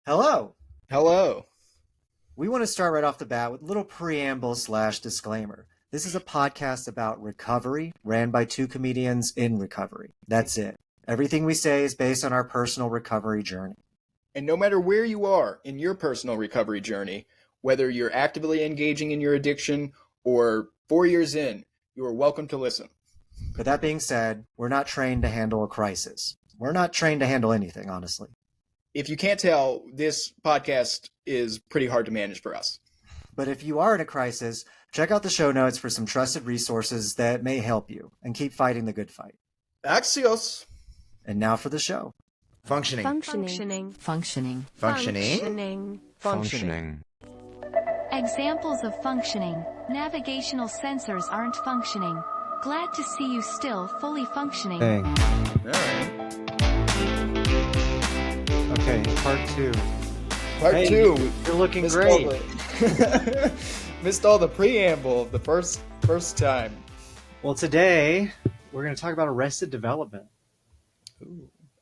Hello. Hello. We want to start right off the bat with a little preamble slash disclaimer. This is a podcast about recovery ran by two comedians in recovery. That's it. Everything we say is based on our personal recovery journey. And no matter where you are in your personal recovery journey, whether you're actively engaging in your addiction or 4 years in, you are welcome to listen. But that being said, we're not trained to handle a crisis. We're not trained to handle anything, honestly. If you can't tell, this podcast is pretty hard to manage for us. But if you are in a crisis, check out the show notes for some trusted resources that may help you and keep fighting the good fight. Axios. And now for the show. Functioning. Functioning. Functioning. Functioning. Functioning. Examples of functioning. Navigational sensors aren't functioning. Glad to see you still fully functioning. Dang. All right. Okay, part two. Part Hey, two. You're looking Missed great. Missed all the preamble the first time. Well, today we're going to talk about Arrested Development.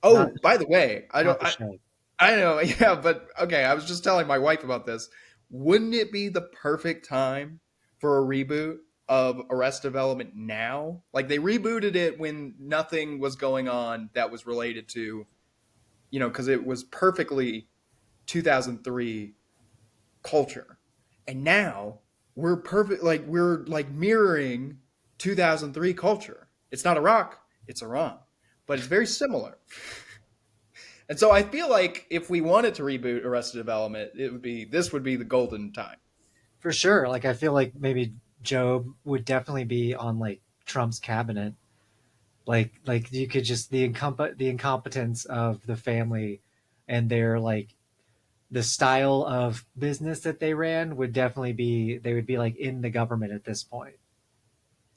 Oh, Not- by the way, I Not don't. the show. I know, yeah, but okay. I was just telling my wife about this. Wouldn't it be the perfect time for a reboot of Arrested Development now? Like they rebooted it when nothing was going on that was related to, because it was perfectly 2003 culture, and now we're perfect. Like we're like mirroring 2003 culture. It's not Iraq, it's Iran, but it's very similar. And so I feel like if we wanted to reboot Arrested Development, this would be the golden time. For sure. Like, I feel like maybe Job would definitely be on like Trump's cabinet. Like you could just the incompetence of the family and their like the style of business that they ran would definitely be they would be like in the government at this point.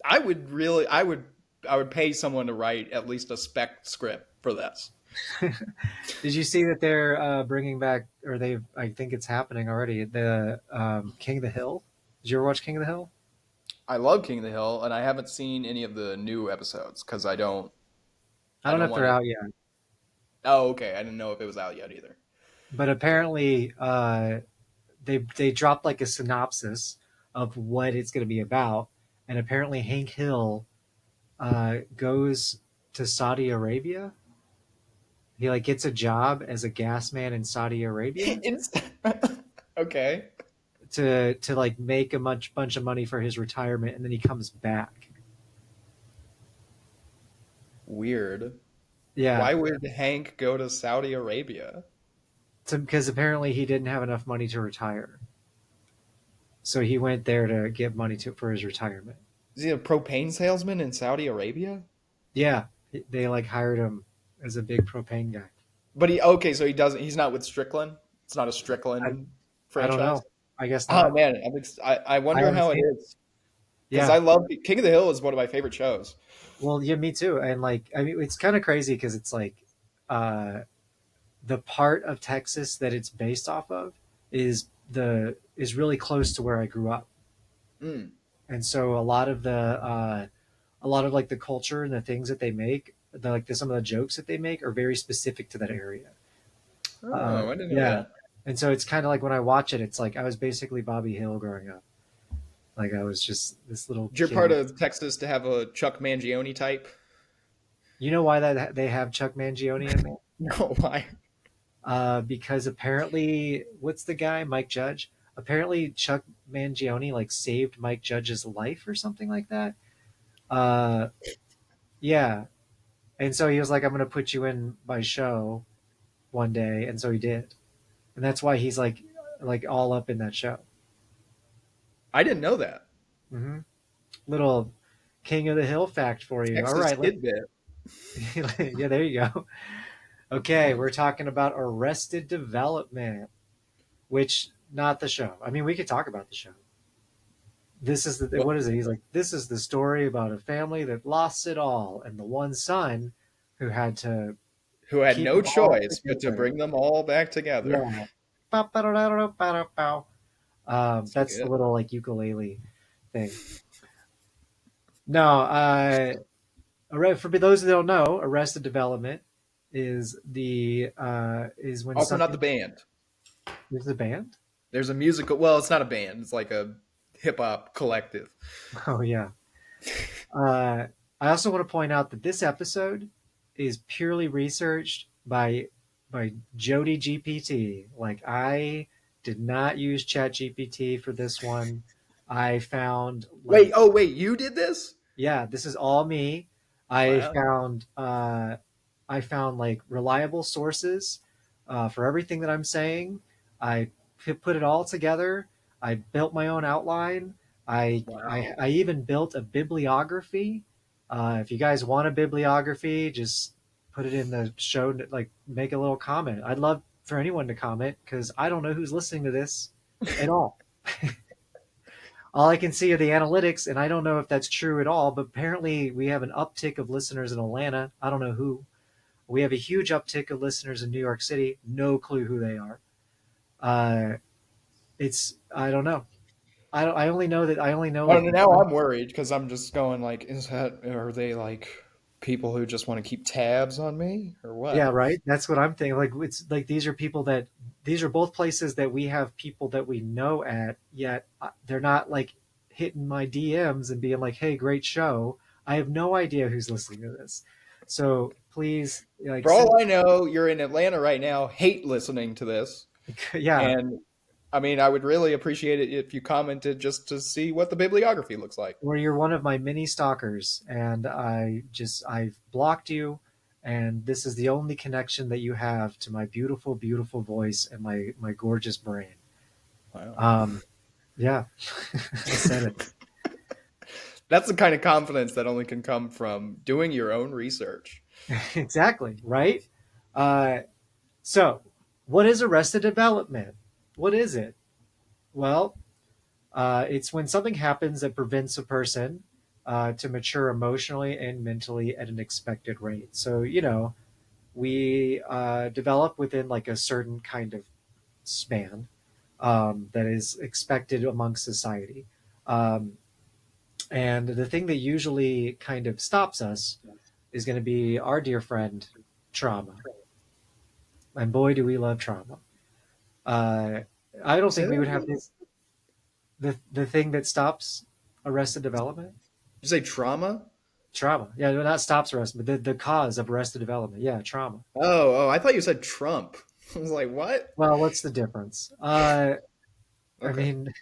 I would pay someone to write at least a spec script for this. Did you see that they're bringing back, or I think it's happening already, the King of the Hill? Did you ever watch King of the Hill? I love King of the Hill, and I haven't seen any of the new episodes because I don't. I don't know don't if they're wanna- out yet, Oh, okay. I didn't know if it was out yet either. but apparently they dropped like a synopsis of what it's going to be about, and apparently Hank Hill goes to Saudi Arabia. He like gets a job as a gas man in Saudi Arabia Okay. to like make a bunch of money for his retirement, and then he comes back. Weird. Yeah, Why would Hank go to Saudi Arabia? because apparently he didn't have enough money to retire, so he went there to get money for his retirement. Is he a propane salesman in Saudi Arabia? Yeah, they like hired him as a big propane guy. But so he doesn't. He's not with Strickland. It's not a Strickland I franchise. don't know. I guess Oh not. man, I wonder haven't how it seen it. is because Yeah. I love King of the Hill is one of my favorite shows. Well, yeah, me too. And like, I mean, it's kind of crazy because it's like, the part of Texas that it's based off of is really close to where I grew up, Mm. and so a lot of like the culture and the things that they make, some of the jokes that they make are very specific to that area. Oh, I didn't know yeah, that. and so it's kind of like when I watch it, it's like I was basically Bobby Hill growing up. Like I was just this little. You're kid. part of Texas to have a Chuck Mangione type. You know why that they have Chuck Mangione in there? No, why? Because apparently, what's the guy, Mike Judge? Apparently, Chuck Mangione like saved Mike Judge's life or something like that. Yeah, and so he was like, "I'm going to put you in my show one day," and so he did, and that's why he's like all up in that show. I didn't know that. hmm Little King of the Hill fact for you. Texas All right, tidbit. yeah, there you go. Okay, we're talking about Arrested Development, which not the show. I mean, we could talk about the show. This is what is it? He's like, this is the story about a family that lost it all, and the one son who had to Who had keep no them all choice but to together. bring them all back together. Yeah. That's the good. little like ukulele thing. No, for those that don't know, Arrested Development is when Also, not the something. band. There's a band. There's a musical. Well, it's not a band. It's like a hip hop collective. Oh yeah. Uh, I also want to point out that this episode is purely researched by Jody GPT. Like I did not use Chat GPT for this one. I found Wait. like Oh, wait. You did this? yeah, this is all me. I Wow. found I found like reliable sources for everything that I'm saying. I put it all together. I built my own outline. Wow. I even built a bibliography. If you guys want a bibliography, just put it in the show. Like make a little comment. I'd love for anyone to comment because I don't know who's listening to this at all. All I can see are the analytics, and I don't know if that's true at all. But apparently, we have an uptick of listeners in Atlanta. I don't know who. We have a huge uptick of listeners in New York City. No clue who they are. Uh, it's I don't know. I only know that I only know Well, like now one. I'm worried because I'm just going like, are they like people who just want to keep tabs on me or Yeah, what? right. That's what I'm thinking. Like it's like these are both places that we have people that we know at. Yet they're not like hitting my DMs and being like, "Hey, great show." I have no idea who's listening to this. So please, like, For send. all I know, you're in Atlanta right now, hate listening to this. Yeah, And I mean, I would really appreciate it if you commented just to see what the bibliography looks like. or you're one of my mini stalkers, and I've blocked you, and this is the only connection that you have to my beautiful, beautiful voice and my gorgeous brain. Wow. Um, yeah, I said it. That's the kind of confidence that only can come from doing your own research. Exactly, right? Uh, so, what is arrested development? What is it? Well, it's when something happens that prevents a person to mature emotionally and mentally at an expected rate. So, we develop within like a certain kind of span that is expected among society. Um, and the thing that usually kind of stops us is going to be our dear friend, trauma. And boy, do we love trauma. Uh, I don't Say think we that would have again? this, the thing that stops arrested development. Did you say trauma? Trauma. Yeah, no, not stops arrest, but the cause of arrested development. Yeah, trauma. Oh, I thought you said Trump. I was like, what? Well, what's the difference? I Okay. mean,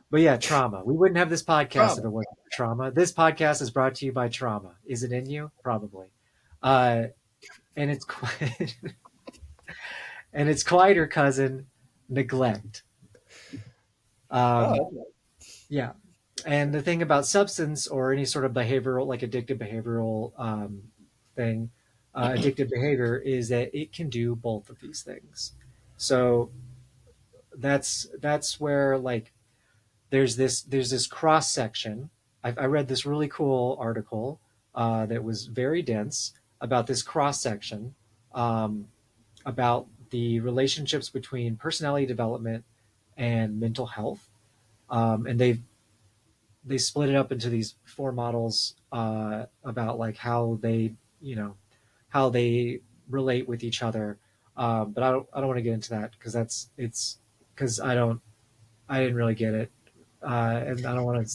but yeah, trauma. We wouldn't have this podcast if Trauma. it wasn't for trauma. This podcast is brought to you by trauma. Is it in you? Probably. Uh, and it's quite, and it's quieter cousin, neglect. Um, Oh, yeah. And the thing about substance or any sort of behavioral, like addictive behavioral thing, addictive behavior is that it can do both of these things. So that's where like there's this cross section. I read this really cool article that was very dense about this cross section um, about the relationships between personality development and mental health, and they split it up into these four models about like how they how they relate with each other. But I don't want to get into that because that's it's because I didn't really get it, and I don't want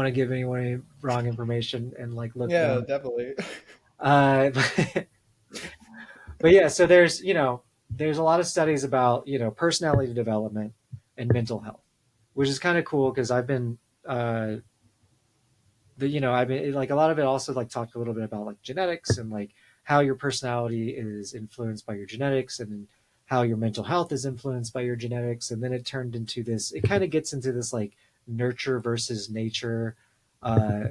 to give anyone any wrong information and like look yeah, them. definitely. But, but yeah, so there's a lot of studies about personality development and mental health, which is kind of cool because uh, I've been like a lot of it also like talked a little bit about like genetics and like how your personality is influenced by your genetics and how your mental health is influenced by your genetics. And then it turned into this, it kind of gets into this like nurture versus nature, uh,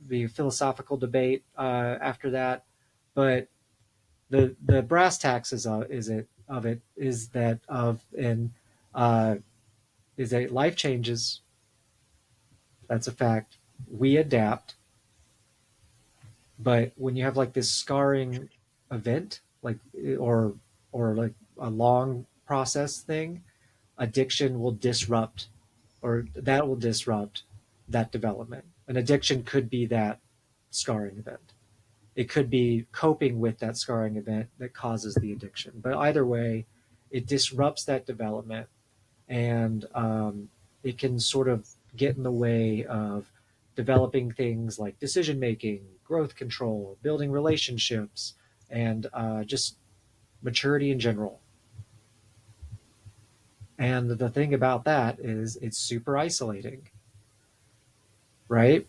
the philosophical debate after that. But the brass tacks is that of and uh, is that life changes. That's a fact. We adapt. But when you have like this scarring event, like or like a long process thing, addiction will disrupt, or that will disrupt that development. An addiction could be that scarring event. It could be coping with that scarring event that causes the addiction. But either way, it disrupts that development, and it can sort of get in the way of developing things like decision making, growth control, building relationships, and just maturity in general. And the thing about that is it's super isolating, right?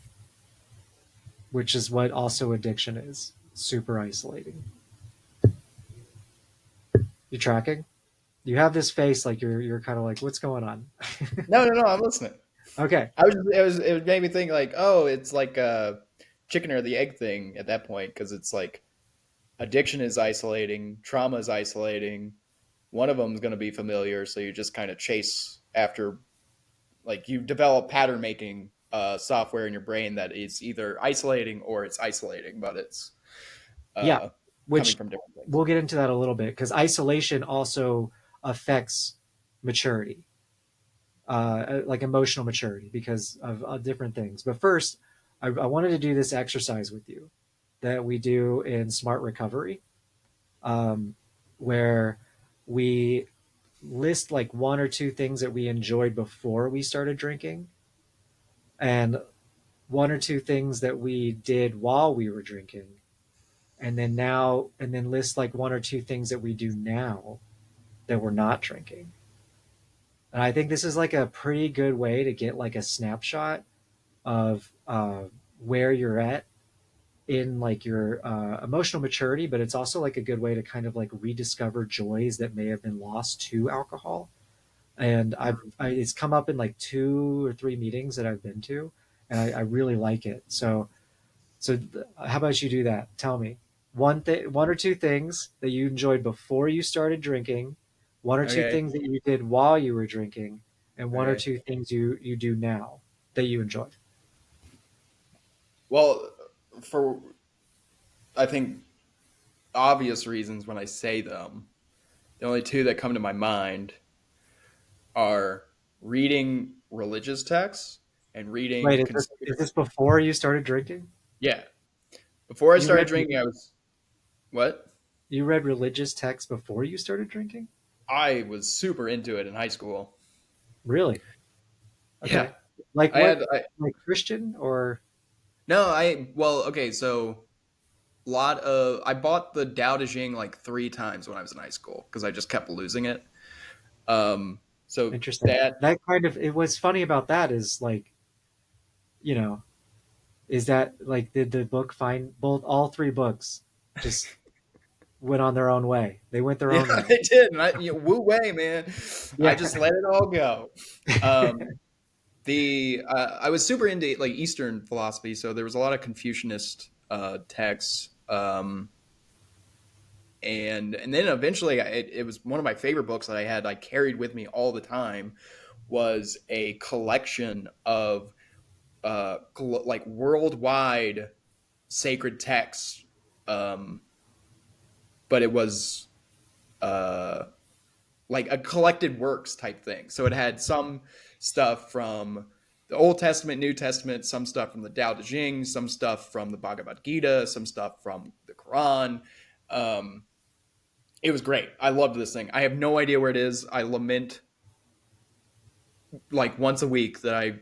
Which is what also addiction is, super isolating. You tracking? You have this face like you're kind of like, what's going on? No, no, no. I'm listening. Okay. I was just, it made me think like, oh, it's like a chicken or the egg thing at that point because it's like addiction is isolating, trauma is isolating. One of them is going to be familiar, so you just kind of chase after, like you develop pattern making software in your brain that is either isolating or it's isolating, but it's Yeah. uh, coming Which from different things. we'll get into that a little bit because isolation also affects maturity, like emotional maturity because of different things. But first, I wanted to do this exercise with you that we do in Smart Recovery, um, where we list like one or two things that we enjoyed before we started drinking, and one or two things that we did while we were drinking, and then list like one or two things that we do now that we're not drinking. And I think this is like a pretty good way to get like a snapshot of where you're at in like your emotional maturity, but it's also like a good way to kind of like rediscover joys that may have been lost to alcohol. And it's come up in like two or three meetings that I've been to, and I really like it. How about you do that? Tell me one or two things that you enjoyed before you started drinking, one or two Okay. things that you did while you were drinking, and one or Okay. two things you do now that you enjoy. Well, for I think obvious reasons when I say them, the only two that come to my mind are reading religious texts and Wait, reading is this conspiracy. before you started drinking? Yeah. Before I You started read drinking, I was what? you read religious texts before you started drinking? I was super into it in high school. Really? Yeah. Okay. Like I what? had I Like Christian or no, I well, okay, so lot of I bought the Dao De Jing like 3 times when I was in high school because I just kept losing it. So interesting? that That kind of it. What's funny about that is like you know is that like did the book find both all three books just went on their own way. They went their yeah, own way. I did. And woo way, man. I Yeah. just let it all go. Um, the I was super into like Eastern philosophy, so there was a lot of Confucianist texts. And then eventually it was one of my favorite books that I had I carried with me all the time was a collection of like worldwide sacred texts, um, but it was uh, like a collected works type thing. So it had some stuff from the Old Testament, New Testament, some stuff from the Tao Te Ching, some stuff from the Bhagavad Gita, some stuff from the Quran. Um, it was great. I loved this thing. I have no idea where it is. I lament like once a week that I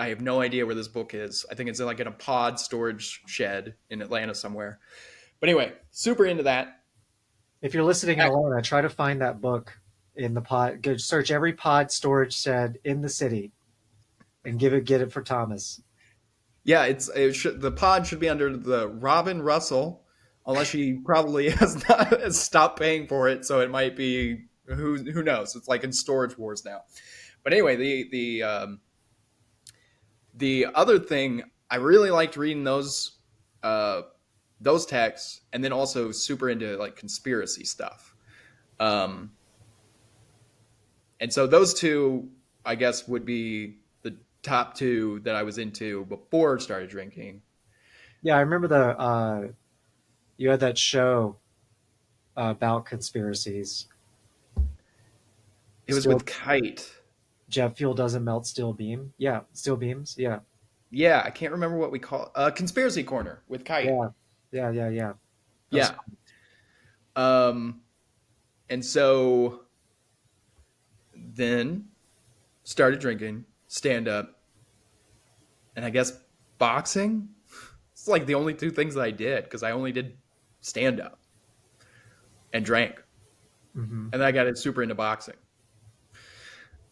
have no idea where this book is. I think it's like in a pod storage shed in Atlanta somewhere. But anyway, super into that. If you're listening in Atlanta, try to find that book in the pod. Go search every pod storage shed in the city and get it for Thomas. Yeah, the pod should be under the Robin Russell, unless she probably has stopped paying for it, so it might be who knows. It's like in Storage Wars now. But anyway, the other thing I really liked reading uh, those texts, and then also super into like conspiracy stuff. Um, and so those two, I guess, would be the top two that I was into before I started drinking. Yeah, I remember the you had that show about conspiracies. It was Still, with Kite. jet fuel doesn't melt steel beam. Yeah, steel beams. Yeah, Yeah, I can't remember what we call Conspiracy Corner with Kite. yeah, yeah. That was Yeah. Um, and so then started drinking, stand up, and I guess boxing. It's like the only two things that I did because I only did stand up and drank. Hmm. And then I got super into boxing.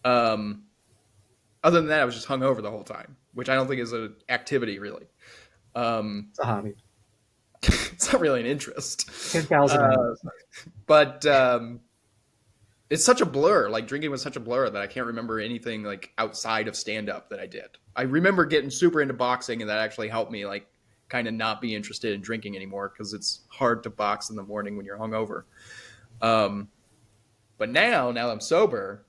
Um, Other than that, I was just hungover the whole time, which I don't think is an activity really. Um, It's a hobby. it's not really an interest. 10,000 Uh, hours. but it's such a blur. Like drinking was such a blur that I can't remember anything like outside of stand up that I did. I remember getting super into boxing, and that actually helped me like kind of not be interested in drinking anymore because it's hard to box in the morning when you're hungover. Um, but now that I'm sober,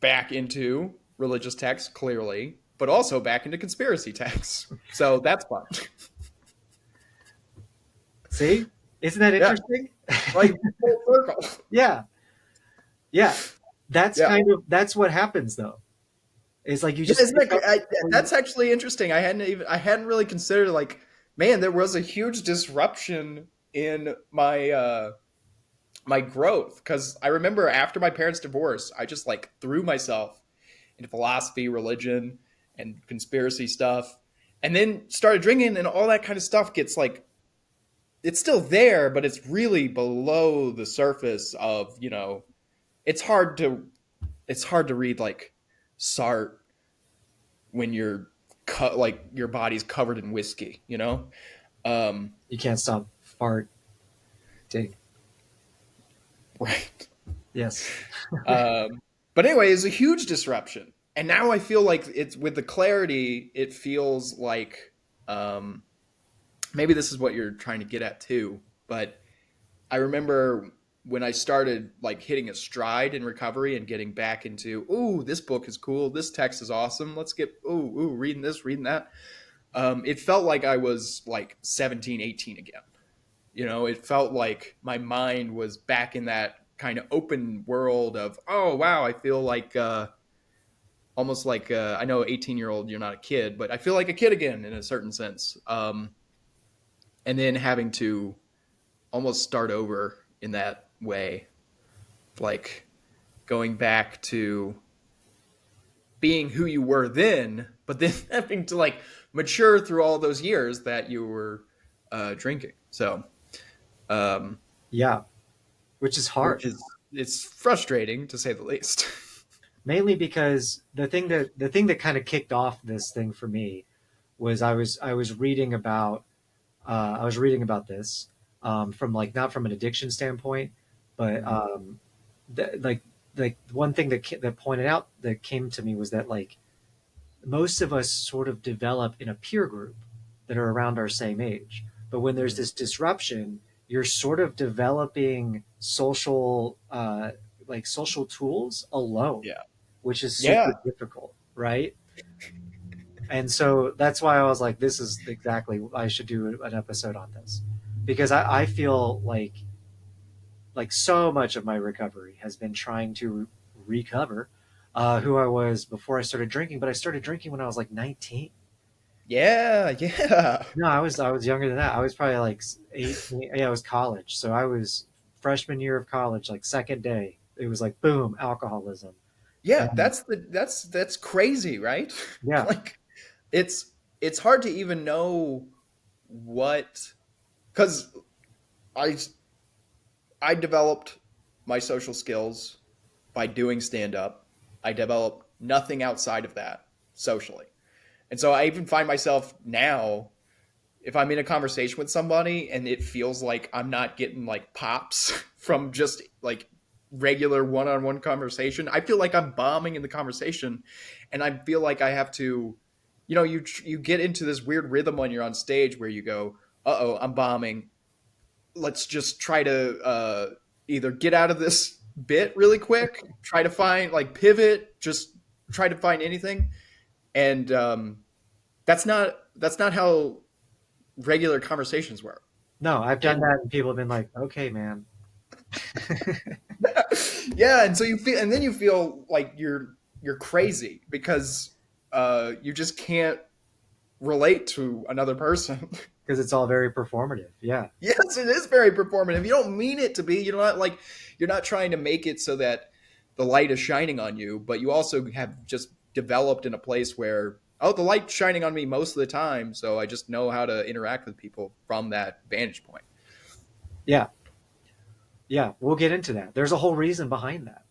back into religious texts clearly, but also back into conspiracy texts. So that's fun. See? Isn't that Yeah, interesting? like full circle. Yeah. Yeah. Yeah. That's what happens though. It's like you Yeah, just isn't pick that, up that's actually interesting. I hadn't really considered like, man, there was a huge disruption in my growth because I remember after my parents' divorce, I just like threw myself into philosophy, religion, and conspiracy stuff, and then started drinking, and all that kind of stuff gets like it's still there, but it's really below the surface of it's hard to read like Sartre when you're like your body's covered in whiskey, um you can't stop fart take. right. Yes. But anyway, it's a huge disruption, and now I feel like it's with the clarity it feels like um maybe this is what you're trying to get at too, but I remember when I started like hitting a stride in recovery and getting back into, ooh, this book is cool, this text is awesome, let's get reading this, reading that. It felt like I was like 17, 18 again. It felt like my mind was back in that kind of open world of, oh wow, I feel like almost like I know 18-year-old, you're not a kid, but I feel like a kid again in a certain sense. And then having to almost start over in that way, like going back to being who you were then, but then having to like mature through all those years that you were drinking. So, um, Yeah. Which is hard. which is it's frustrating to say the least. Mainly because the thing that kind of kicked off this thing for me was I was reading about this from like not from an addiction standpoint, but like one thing that pointed out that came to me was that like most of us sort of develop in a peer group that are around our same age. But when there's this disruption, you're sort of developing social tools alone, Yeah, which is yeah, super difficult, right? And so that's why I was like, this is exactly, I should do an episode on this because I feel like so much of my recovery has been trying to recover who I was before I started drinking. But I started drinking when I was like 19. yeah, yeah, No, I was younger than that. I was probably like 18. Yeah, it was college. So I was freshman year of college, like second day. It was like boom, alcoholism. yeah. And That's crazy, right? yeah, Like it's it's hard to even know what because I I developed my social skills by doing stand up. I developed nothing outside of that socially. And so I even find myself now, if I'm in a conversation with somebody and it feels like I'm not getting like pops from just like regular one on one conversation, I feel like I'm bombing in the conversation. And I feel like I have to, you get into this weird rhythm when you're on stage where you go, uh oh, I'm bombing. Let's just try to either get out of this bit really quick, try to find like pivot, just try to find anything. And that's not how regular conversations work. no, I've done And that, and people have been like, okay, man. yeah, and so you feel, and then you feel like you're crazy because you just can't relate to another person. Because it's all very performative. Yeah. Yes, it is very performative. You don't mean it to be. You're not trying to make it so that the light is shining on you, but you also have just developed in a place where, oh, the light's shining on me most of the time, so I just know how to interact with people from that vantage point. Yeah, yeah, we'll get into that. There's a whole reason behind that.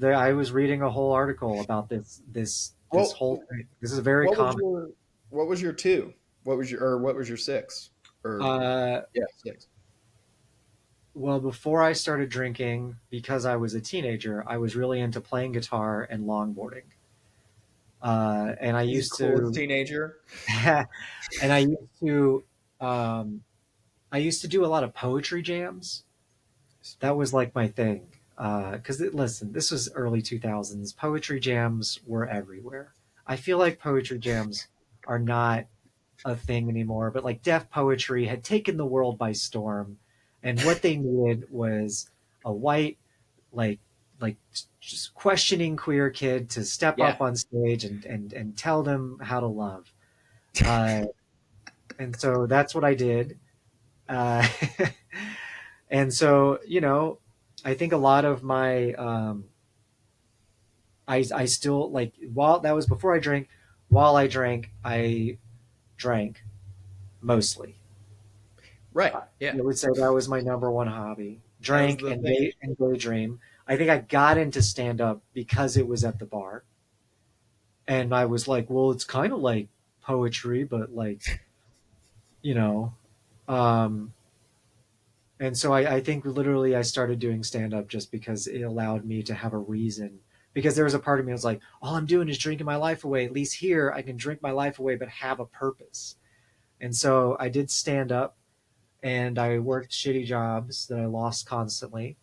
I was reading a whole article about this Well, whole thing. This is very what was common. your what was your two? What was your six? Or Uh, yeah, six. well, before I started drinking, because I was a teenager, I was really into playing guitar and longboarding. And I He's the used coolest to, teenager. and I used to, um, I used to do a lot of poetry jams. That was like my thing. Because listen, this was early 2000s. Poetry jams were everywhere. I feel like poetry jams are not a thing anymore, but like deaf poetry had taken the world by storm, and what they needed was a white, like like just questioning queer kid to step Yeah. up on stage and tell them how to love. Uh, and so that's what I did. Uh, and so I think a lot of my I still like while that was before I drank. While I drank, I drank mostly. Right. I Yeah. would say that was my number one hobby. That was Drank the and thing. daydream. I think I got into stand up because it was at the bar, and I was like, well, it's kind of like poetry, but like you know, um, and so I think literally I started doing stand up just because it allowed me to have a reason. Because there was a part of me that was like, all I'm doing is drinking my life away. At least here I can drink my life away, but have a purpose. And so I did stand up and I worked shitty jobs that I lost constantly.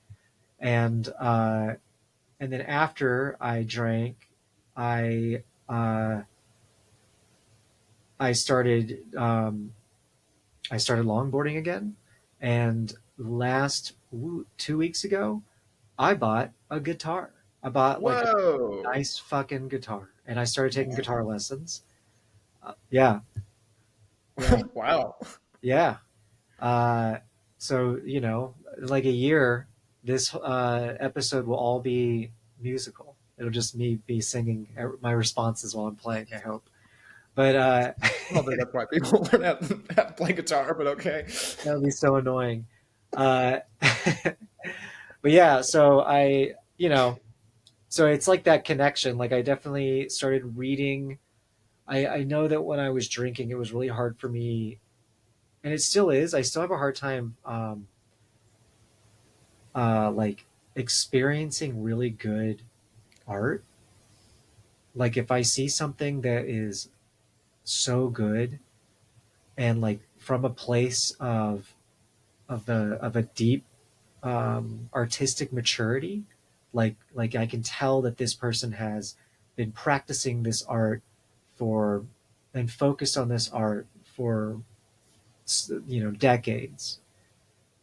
And then after I drank, I uh, I started I started longboarding again. And last 2 weeks ago, I bought a guitar. I bought like a Whoa. nice fucking guitar, and I started taking guitar lessons. Yeah, yeah, Wow. yeah. Uh, so like a year, this episode will all be musical. It'll just me be singing my responses while I'm playing. I hope, but I don't think that's why people learn how to play guitar, but okay. that would be so annoying. Uh, but yeah, so so it's like that connection. Like I definitely started reading. I know that when I was drinking, it was really hard for me, and it still is. I still have a hard time, like experiencing really good art. Like if I see something that is so good and like from a place of a deep artistic maturity, like I can tell that this person has been practicing this art for and focused on this art for decades.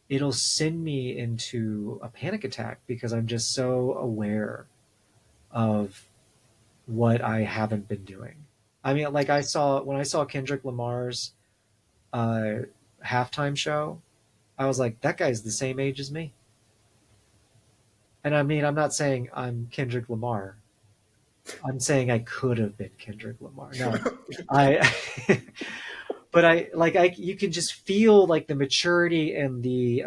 It'll send me into a panic attack because I'm just so aware of what I haven't been doing. I mean, like when I saw Kendrick Lamar's uh, halftime show, I was like, that guy's the same age as me. And I mean, I'm not saying I'm Kendrick Lamar. I'm saying I could have been Kendrick Lamar. No, I, but you can just feel like the maturity and the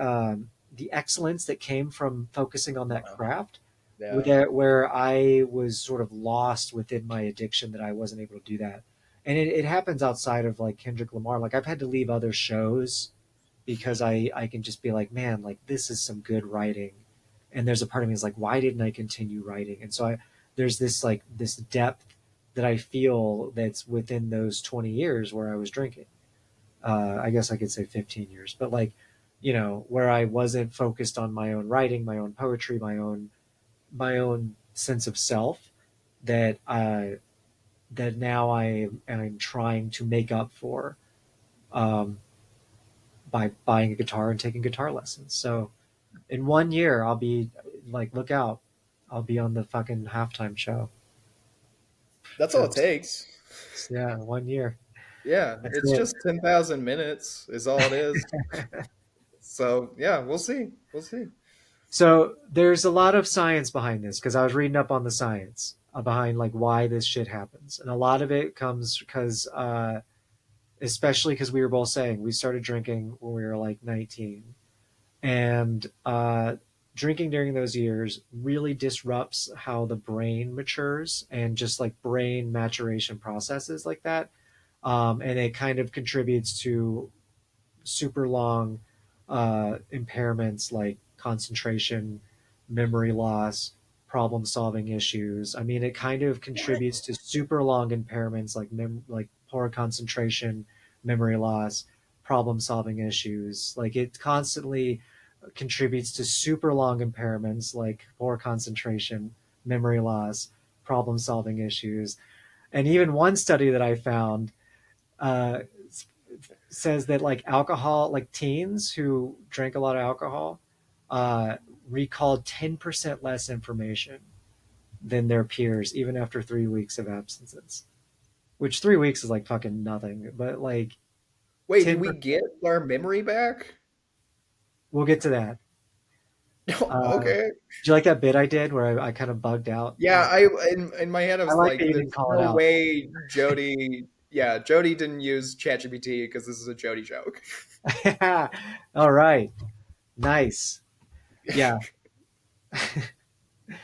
excellence that came from focusing on that craft. Yeah. Where I was sort of lost within my addiction that I wasn't able to do that, and it happens outside of like Kendrick Lamar. Like I've had to leave other shows because I can just be like, man, like this is some good writing, and there's a part of me is like, why didn't I continue writing? And so there's this like this depth that I feel that's within those 20 years where I was drinking. I guess I could say 15 years, but like, where I wasn't focused on my own writing, my own poetry, my own sense of self that that now I'm trying to make up for um, by buying a guitar and taking guitar lessons. So in 1 year, I'll be like, look out, I'll be on the fucking halftime show. That's all For, it takes. yeah, 1 year. Yeah, That's it's it. just 10,000 minutes is all it is. So, yeah, we'll see. We'll see. So there's a lot of science behind this because I was reading up on the science behind like why this shit happens, and a lot of it comes because, especially because we were both saying we started drinking when we were like 19, and drinking during those years really disrupts how the brain matures and just like brain maturation processes like that, and it kind of contributes to super long impairments like concentration, memory loss, problem solving issues. I mean, it kind of contributes to super long impairments like like poor concentration, memory loss, problem solving issues. Like it constantly contributes to super long impairments like poor concentration, memory loss, problem solving issues. And even one study that I found uh, says that like alcohol, like teens who drank a lot of alcohol, uh, recalled 10% less information than their peers, even after 3 weeks of abstinence. Which 3 weeks is like fucking nothing, but like Wait, do we 10%. get our memory back? We'll get to that. Okay. Do you like that bit I did where I kind of bugged out? Yeah, I in my head I I was like that like, you "There's didn't call it no out. way Jody." Yeah, Jody didn't use ChatGPT because this is a Jody joke. All right, nice. Yeah,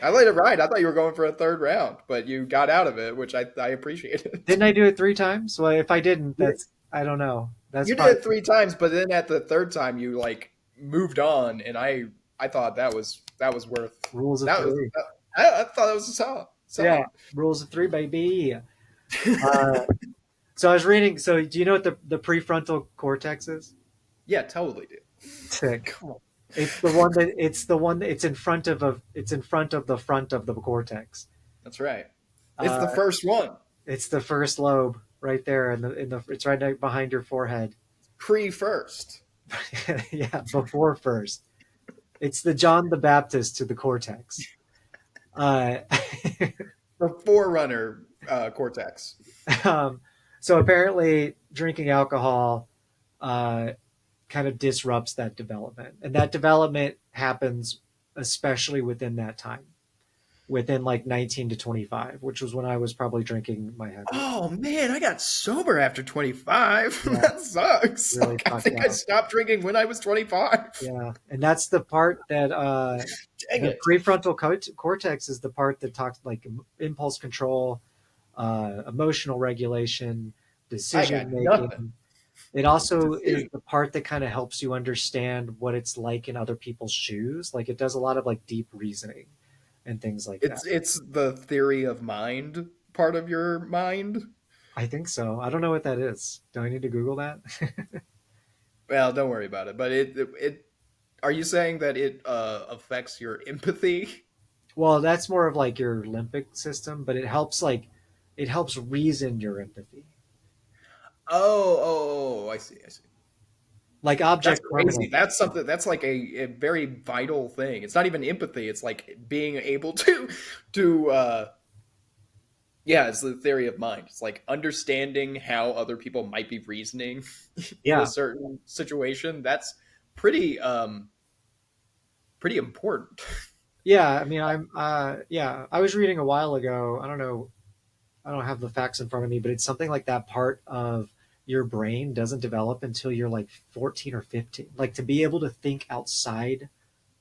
I let it ride. I thought you were going for a third round, but you got out of it, which I appreciated. didn't I do it 3 times? Well, if I didn't, You that's I don't know. That's you did probably it three times, but then at the third time you like moved on, and I thought that was worth rules of that was three. I thought that was a solid Yeah, solid. rules of three, baby. Uh, so I was reading. So do you know what the prefrontal cortex is? Yeah, totally, dude. Sick. Come on. It's in front it's in front of the front of the cortex. That's right. It's the Uh, first one. it's the first lobe right there, it's right behind your forehead. Pre first. Yeah, before first. It's the John the Baptist to the cortex. Uh, The forerunner cortex. um, so apparently, drinking alcohol uh, kind of disrupts that development. And that development happens especially within that time, within like 19 to 25, which was when I was probably drinking my heaviest. Oh man, I got sober after 25. Yeah, That sucks. really Like, I fucked think I up. stopped drinking when I was 25. Yeah. And that's the part that Dang the it. prefrontal cortex is the part that talks like impulse control, emotional regulation, I decision got nothing. making. It also is Decision. the part that kind of helps you understand what it's like in other people's shoes. Like it does a lot of like deep reasoning and things like that. It's the theory of mind part of your mind. I think so. I don't know what that is. Do I need to Google that? Well, don't worry about it. But it are you saying that it affects your empathy? Well, that's more of like your limbic system, but it helps reason your empathy. I see, I see. Like That's object crazy. permanence. That's something that's like a very vital thing. It's not even empathy. It's like being able to yeah, it's the theory of mind. It's like understanding how other people might be reasoning in a Yeah. certain situation. That's pretty pretty important. Yeah, I mean I was reading a while ago. I don't have the facts in front of me, but it's something like that part of your brain doesn't develop until you're like 14 or 15. Like to be able to think outside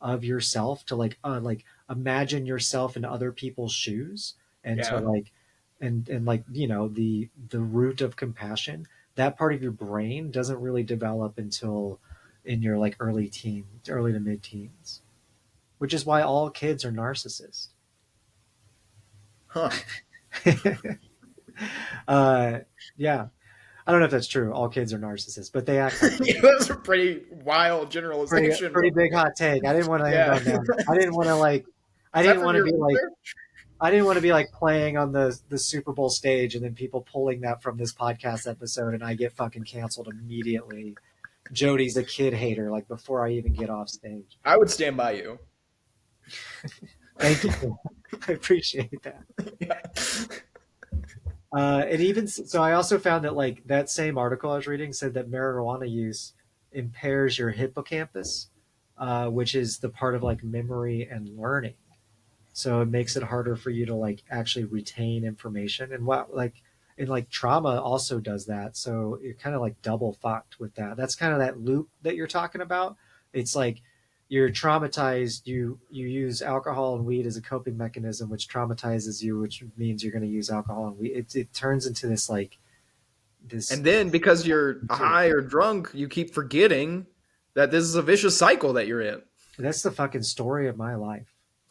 of yourself, to like imagine yourself in other people's shoes, and to Yeah. like and like, the root of compassion, that part of your brain doesn't really develop until in your like early to mid teens, which is why all kids are narcissists. Huh. uh yeah, I don't know if that's true. All kids are narcissists, but they act like Yeah, it. that's a pretty wild Pretty generalization, pretty but big hot take. I didn't want to end yeah. on that. I didn't want to like. I Is that didn't from want to your be like. research? I didn't want to be like playing on the Super Bowl stage and then people pulling that from this podcast episode and I get fucking canceled immediately. Jody's a kid hater. Like before I even get off stage. I would stand by you. Thank you. I appreciate that. Yeah. And even so, I also found that like that same article I was reading said that marijuana use impairs your hippocampus, which is the part of like memory and learning. So it makes it harder for you to like actually retain information. And what like and like trauma also does that. So you're kind of like double fucked with that. That's kind of that loop that you're talking about. It's like you're traumatized, you use alcohol and weed as a coping mechanism, which traumatizes you, which means you're going to use alcohol and weed. It turns into this like this. And then because you're high or drunk, you keep forgetting that this is a vicious cycle that you're in. That's the fucking story of my life.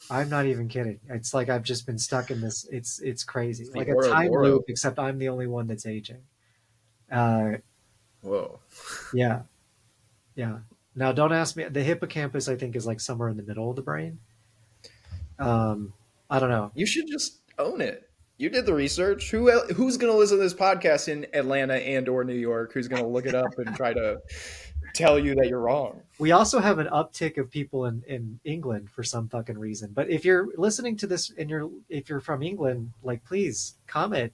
I'm not even kidding. It's like I've just been stuck in this. It's crazy, It's the like a time Ouroboros. loop. Except I'm the only one that's aging. Uh, Whoa. yeah, yeah. Now don't ask me. The hippocampus, I think, is like somewhere in the middle of the brain. Um, I don't know. You should just own it. You did the research. Who's going to listen to this podcast in Atlanta and or New York? Who's going to look it up and try to tell you that you're wrong? We also have an uptick of people in England for some fucking reason. But if you're listening to this and if you're from England, like please comment.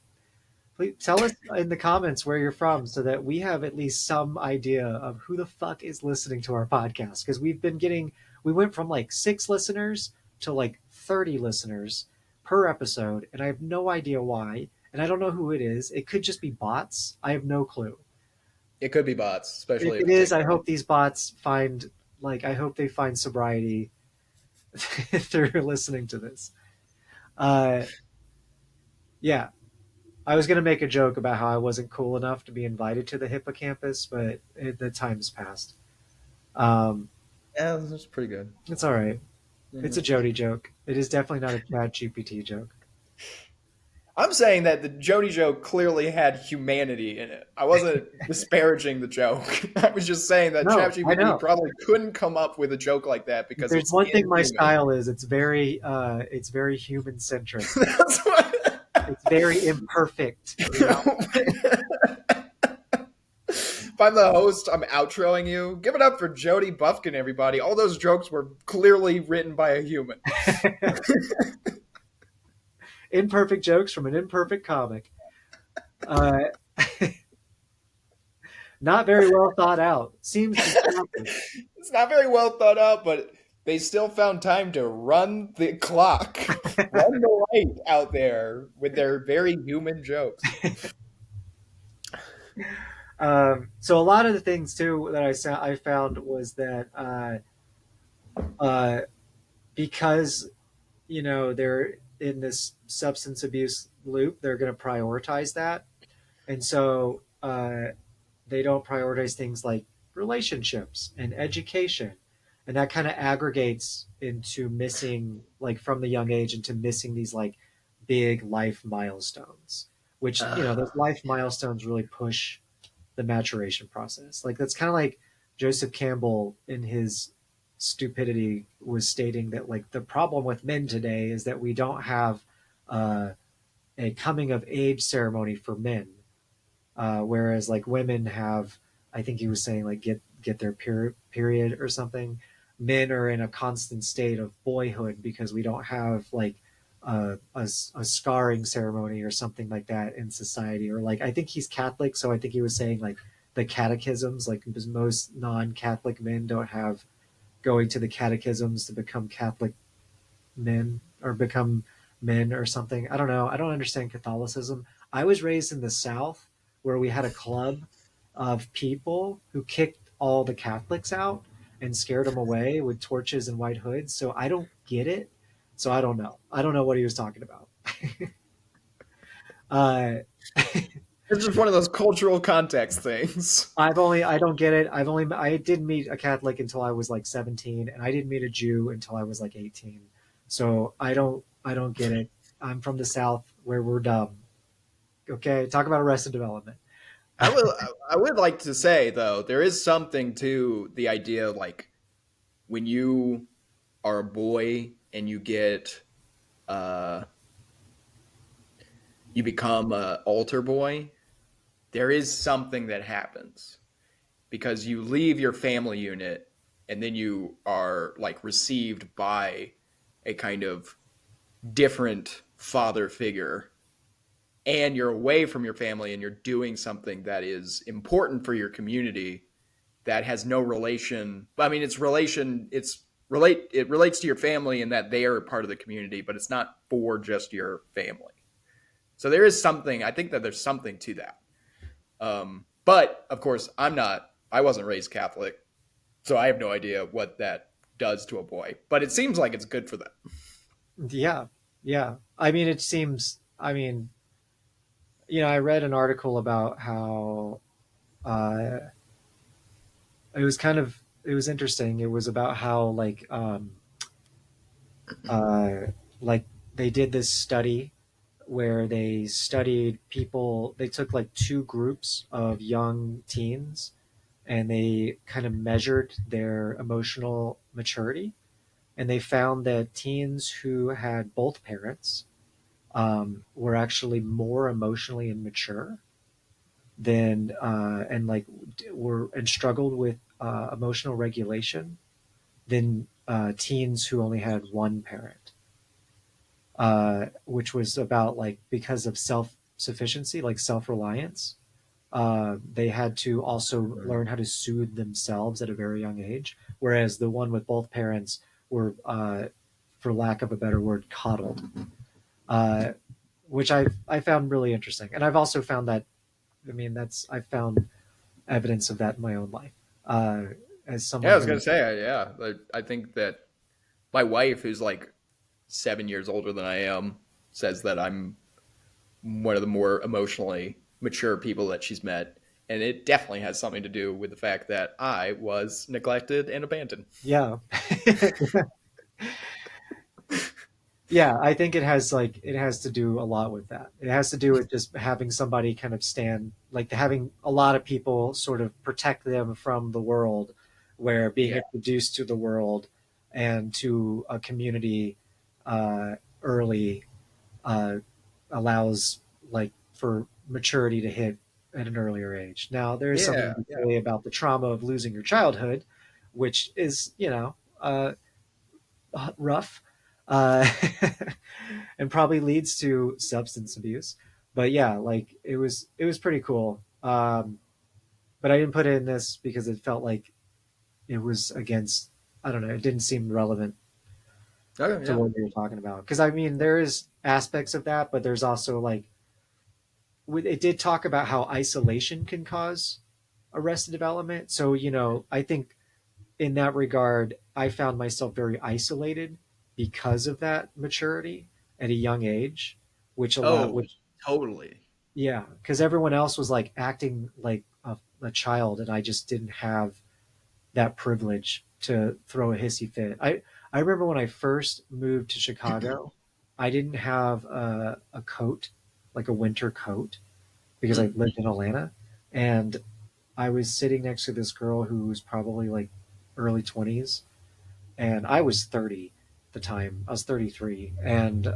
Please tell us in the comments where you're from so that we have at least some idea of who the fuck is listening to our podcast. Because we went from like 6 listeners to like 30 listeners per episode, and I have no idea why. And I don't know who it is. It could just be bots. I have no clue. It could be bots, If especially if it it's is, I England. hope these bots I hope they find sobriety through listening to this. Uh, yeah, I was going to make a joke about how I wasn't cool enough to be invited to the hippocampus, but the time's passed. Um, Yeah, that's pretty good. it's all right. It's Mhm. a Jody joke. It is definitely not a Chat GPT joke. I'm saying that the Jody joke clearly had humanity in it. I wasn't disparaging the joke. I was just saying that No, I ChatGPT know. probably couldn't come up with a joke like that If because there's it's one thing my inhuman. style is, it's very human centric. That's what. It's very imperfect. You know. If I'm the host, I'm outroing you. Give it up for Jody Buffkin, everybody. All those jokes were clearly written by a human. Imperfect jokes from an imperfect comic. Uh, not very well thought out. Seems distracted. It's not very well thought out, but they still found time to run the clock, run the light out there with their very human jokes. So a lot of the things too that I found was that uh, because they're in this substance abuse loop, they're going to prioritize that, and so they don't prioritize things like relationships and education, and that kind of aggregates into missing like from the young age into missing these like big life milestones, which those life milestones really push the maturation process. Like that's kind of like Joseph Campbell in his stupidity was stating that like the problem with men today is that we don't have uh, a coming of age ceremony for men, whereas like women have. I think he was saying like get their period or something. Men are in a constant state of boyhood because we don't have like a scarring ceremony or something like that in society. Or like I think he's Catholic, so I think he was saying like the catechisms, like because most non-Catholic men don't have going to the catechisms to become Catholic men or become men or something. I don't know. I don't understand Catholicism. I was raised in the South where we had a club of people who kicked all the Catholics out and scared them away with torches and white hoods. So I don't get it. So I don't know. I don't know what he was talking about. uh, It's just one of those cultural context things. I don't get it. I didn't meet a Catholic until I was like 17, and I didn't meet a Jew until I was like 18. So I don't get it. I'm from the South where we're dumb. Okay, talk about Arrested Development. I would like to say though, there is something to the idea of like when you are a boy and uh you become a altar boy, there is something that happens because you leave your family unit and then you are like received by a kind of different father figure and you're away from your family and you're doing something that is important for your community that has no relation. I mean, it relates to your family and that they are part of the community, but it's not for just your family. So there is something. I think that there's something to that. But of course, I wasn't raised Catholic, so I have no idea what that does to a boy. But it seems like it's good for them. Yeah, yeah. I mean, it seems. I mean, I read an article about how uh, it was interesting. It was about how uh, like they did this study where they studied people. They took like two groups of young teens and they kind of measured their emotional maturity. And they found that teens who had both parents were actually more emotionally immature than and like were and struggled with emotional regulation than teens who only had one parent, which was about like because of self sufficiency, like self reliance. They had to also learn how to soothe themselves at a very young age, whereas the one with both parents were, for lack of a better word, coddled, uh, which I found really interesting. And I've also found that, I mean, I've found evidence of that in my own life. Uh, as Yeah, I someone was gonna who, say, yeah. I think that my wife, who's like 7 years older than I am, says that I'm one of the more emotionally mature people that she's met. And it definitely has something to do with the fact that I was neglected and abandoned. yeah, yeah, I think it has to do a lot with that. It has to do with just having somebody kind of stand, like having a lot of people sort of protect them from the world, where being Yeah. introduced to the world and to a community early uh, allows like for maturity to hit at an earlier age. Now there is something Yeah. to Yeah. say about the trauma of losing your childhood, which is rough, uh, and probably leads to substance abuse. But yeah, like it was pretty cool. But I didn't put it in this because it felt like it was against. I don't know. It didn't seem relevant Okay, to yeah. what we were talking about. Because I mean, there is aspects of that, but there's also like it did talk about how isolation can cause arrested development. So I think in that regard, I found myself very isolated because of that maturity at a young age, Oh, which totally. yeah, because everyone else was like acting like a child, and I just didn't have that privilege to throw a hissy fit. I remember when I first moved to Chicago, I didn't have a coat, like a winter coat, because I Hmm. lived in Atlanta, and I was sitting next to this girl who was probably like early 20s, and I was 30 at the time. I was 33, and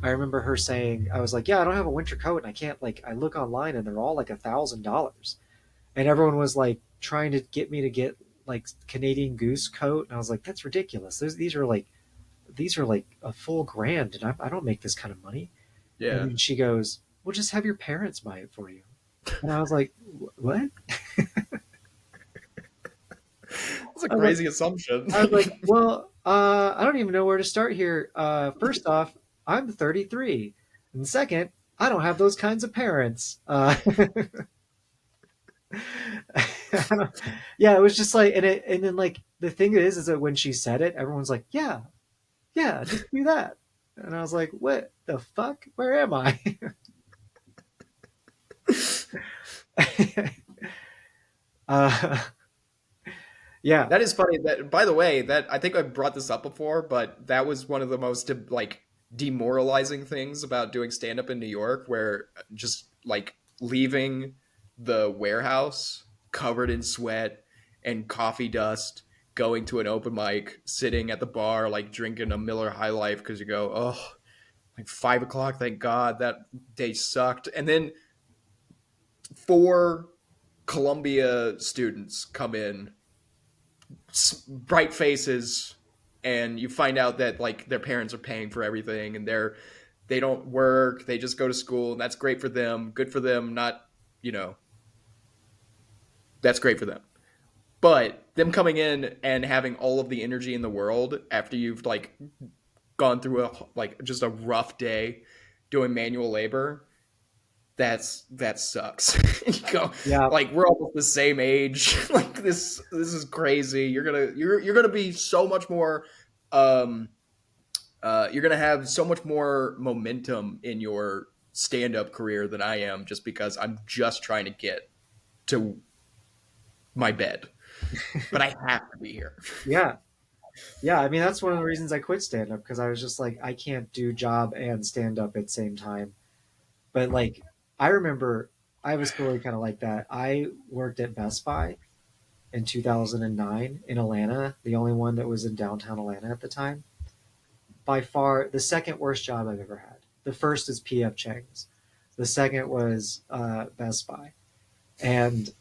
I remember her saying, I was like, "Yeah, I don't have a winter coat, and I can't like." I look online, and they're all like $1,000, and everyone was like trying to get me to get like Canadian Goose coat, and I was like, "That's ridiculous. These are like a full grand, and I don't make this kind of money." And Yeah. then she goes, "Well, just have your parents buy it for you." And I was like, "What?" That's a I was like, crazy assumption. well, I don't even know where to start here. First off, I'm 33, and second, I don't have those kinds of parents. Yeah, it was just like, and then like the thing is that when she said it, everyone's like, yeah, yeah, just do that. And I was like, what the fuck? Where am I? uh, yeah, That is funny. That, by the way, that I think I brought this up before, but that was one of the most like demoralizing things about doing stand up in New York, where just like leaving the warehouse covered in sweat and coffee dust, going to an open mic, sitting at the bar, like drinking a Miller High Life because you go, oh, like 5 o'clock, thank God that day sucked, and then four Columbia students come in, bright faces, and you find out that like their parents are paying for everything and they don't work, they just go to school, and that's great for them, good for them, not, you know, that's great for them. But them coming in and having all of the energy in the world after you've like gone through a like just a rough day doing manual labor, that sucks. You go Yeah, like we're almost the same age. Like this is crazy. You're gonna be so much more um you're gonna have so much more momentum in your stand-up career than I am just because I'm just trying to get to my bed. But I have to be here. yeah, yeah. I mean, that's one of the reasons I quit stand up because I was just like, I can't do job and stand up at the same time. But like, I remember I have a story kind of like that. I worked at Best Buy in 2009 in Atlanta, the only one that was in downtown Atlanta at the time. By far the second worst job I've ever had. The first is PF Chang's. The second was Best Buy. And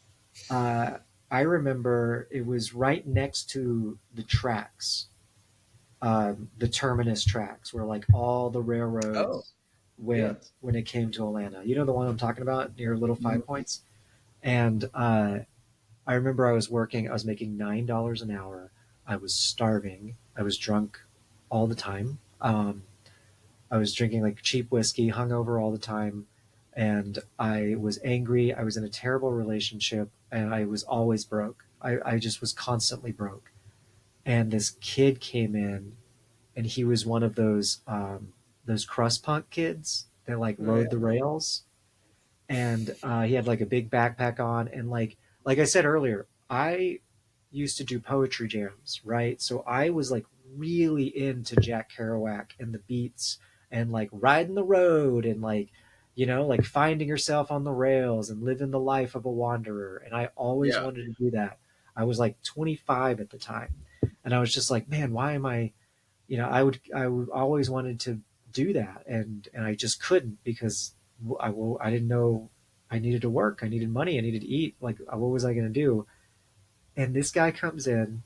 uh, I remember it was right next to the tracks, the terminus tracks, where like all the Oh, railroads went yes. when it came to Atlanta. You know the one I'm talking about near Little Five Points? And I remember I was working, I was making $9 an hour. I was starving. I was drunk all the time. I was drinking like cheap whiskey, hungover all the time, and I was angry. I was in a terrible relationship, and I was always broke. I just was constantly broke. And this kid came in, and he was one of those crust punk kids that like Oh, yeah. rode the rails, and he had like a big backpack on, and like I said earlier, I used to do poetry jams, right? So I was like really into Jack Kerouac and the beats and like riding the road and like like finding yourself on the rails and living the life of a wanderer, and I always Yeah. wanted to do that. I was like 25 at the time, and I was just like, man, why am I, I would always wanted to do that, and I just couldn't because I didn't know. I needed to work. I needed money. I needed to eat. Like, what was I going to do? And this guy comes in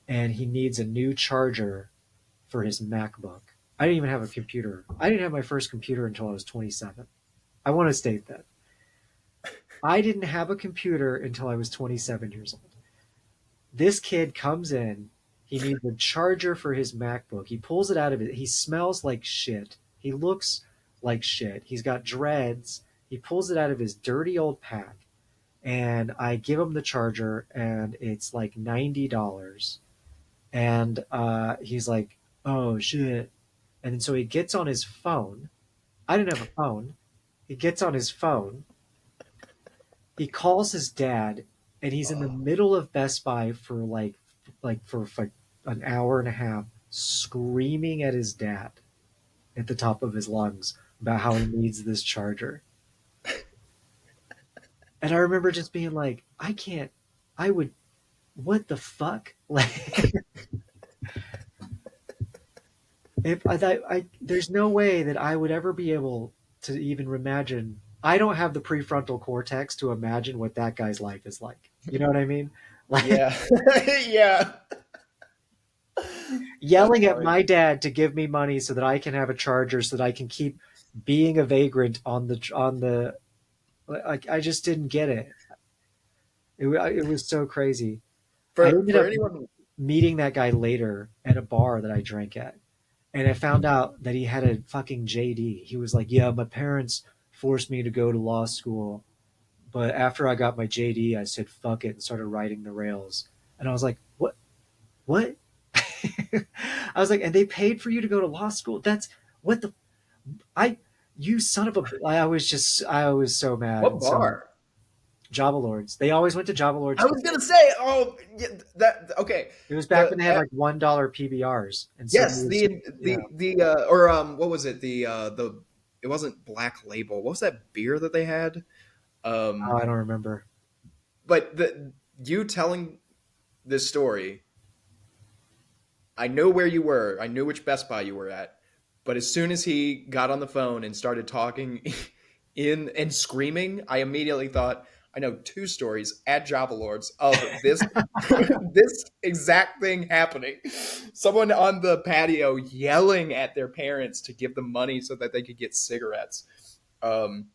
and he needs a new charger for his MacBook. I didn't even have a computer. I didn't have my first computer until I was 27. I want to state that. I didn't have a computer until I was 27 years old. This kid comes in. He needs a charger for his MacBook. He pulls it out of it. He smells like shit. He looks like shit. He's got dreads. He pulls it out of his dirty old pack. And I give him the charger, and it's like $90. And he's like, "Oh shit!" And then so he gets on his phone. I didn't have a phone. He gets on his phone. He calls his dad, and he's in the Oh. middle of Best Buy for like an hour and a half, screaming at his dad at the top of his lungs about how he needs this charger. And I remember just being like, I can't. I would. What the fuck? Like, if there's no way that I would ever be able to even imagine. I don't have the prefrontal cortex to imagine what that guy's life is like. You know what I mean? Like Yeah. Yeah. That's yelling at funny. my dad to give me money so that I can have a charger so that I can keep being a vagrant on the. Like I just didn't get it. It was so crazy. I ended For up anyone meeting that guy later at a bar that I drank at. And I found out that he had a fucking JD. He was like, "Yeah, my parents forced me to go to law school, but after I got my JD, I said fuck it and started riding the rails." And I was like, "What? What?" I was like, "And they paid for you to go to law school? That's what the I you son of a." I was so mad what and so bar? Java Lords. They always went to Java Lords I because was gonna say, oh, yeah, that okay. it was back when The they had like $1 PBRs, and so there yes, was yeah. the or what was it? The it wasn't Black Label. What was that beer that they had? Oh, Um, I don't remember. but the you telling this story, I know where you were. I knew which Best Buy you were at. But as soon as he got on the phone and started talking in and screaming, I immediately thought, I know two stories at Java Lords of this this exact thing happening. Someone on the patio yelling at their parents to give them money so that they could get cigarettes. Um,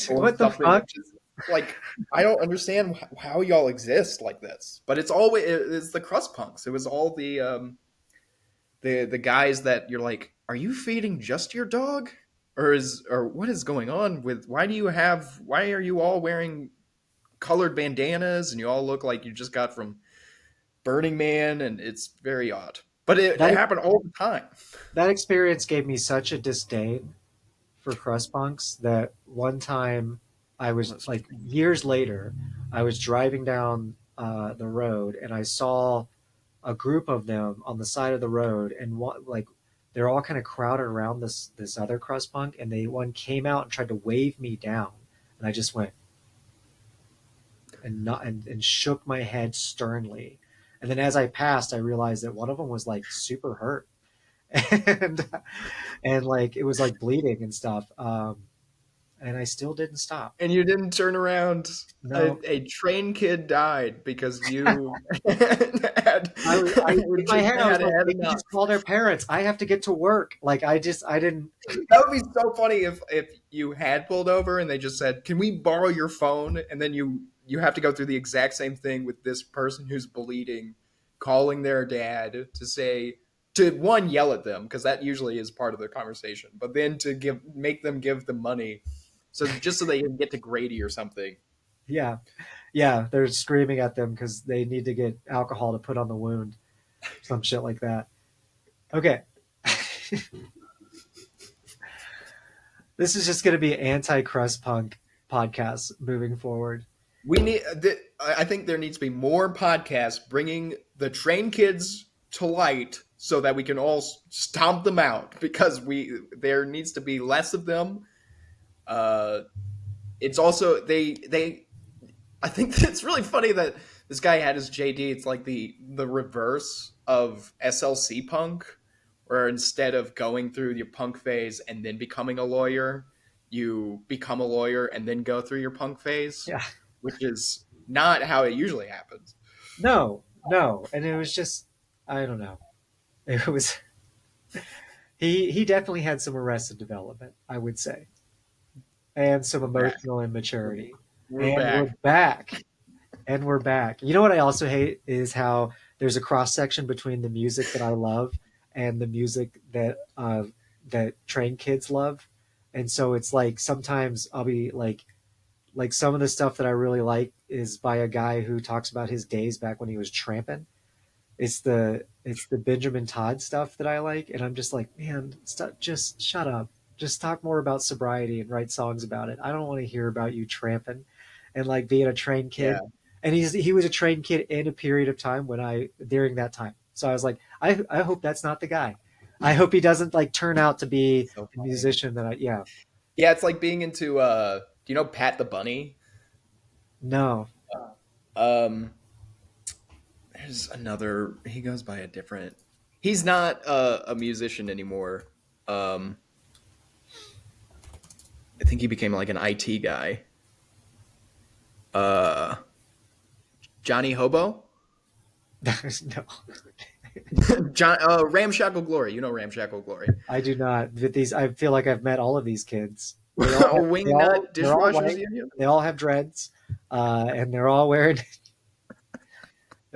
or What the something fuck? Like, I don't understand how y'all exist like this. But it's the crust punks. It was all the guys that you're like, are you feeding just your dog, or what is going on with? Why are you all wearing colored bandanas and you all look like you just got from Burning Man, and it's very odd. But it That happened all the time. that experience gave me such a disdain for crust punks that one time I was That's like years later, I was driving down the road and I saw a group of them on the side of the road, and like they're all kind of crowded around this other crust punk, and one came out and tried to wave me down, and I just went and not and shook my head sternly, and then as I passed, I realized that one of them was like super hurt, and like it was like bleeding and stuff, and I still didn't stop. and you didn't turn around. No, A train kid died because you had, in my head I was had like, had they could enough. just call their parents. I have to get to work. Like I didn't. That would be so funny if you had pulled over and they just said, "Can we borrow your phone?" And then you have to go through the exact same thing with this person who's bleeding, calling their dad to say, to one, yell at them because that usually is part of the conversation, but then to make them give the money, so just so they can get to Grady or something. Yeah, yeah, they're screaming at them because they need to get alcohol to put on the wound, some shit like that. Okay, this is just going to be anti-crust punk podcast moving forward. We need. I think there needs to be more podcasts bringing the train kids to light so that we can all stomp them out because we there needs to be less of them. Uh, it's also they. I think it's really funny that this guy had his JD. It's like the reverse of SLC punk, where instead of going through your punk phase and then becoming a lawyer, you become a lawyer and then go through your punk phase, Yeah, which is not how it usually happens. no, no, and it was just I don't know. It was he definitely had some arrested development, I would say, and some We're back. emotional immaturity. We're And we're back. back. And we're back. You know what I also hate is how there's a cross section between the music that I love and the music that trained kids love. And so it's like sometimes I'll be like some of the stuff that I really like is by a guy who talks about his days back when he was tramping. It's the Benjamin Todd stuff that I like, and I'm just like, man, stop, just shut up. Just talk more about sobriety and write songs about it. I don't want to hear about you tramping and like being a trained Yeah, kid. And he was a trained kid in a period of time when I during that time. So I was like, I hope that's not the guy. I hope he doesn't like turn out to be so the funny. musician that I yeah. Yeah, it's like being into. Do you know Pat the Bunny? No. Um, there's another. He goes by a different. He's not a musician anymore. Um, I think he became like an IT guy. Uh, Johnny Hobo. No. John Ramshackle Glory. You know Ramshackle Glory. I do not. But these I feel like I've met all of these kids. They all have, Wingnut they're all Dishwashers white. Union. They all have dreads, and they're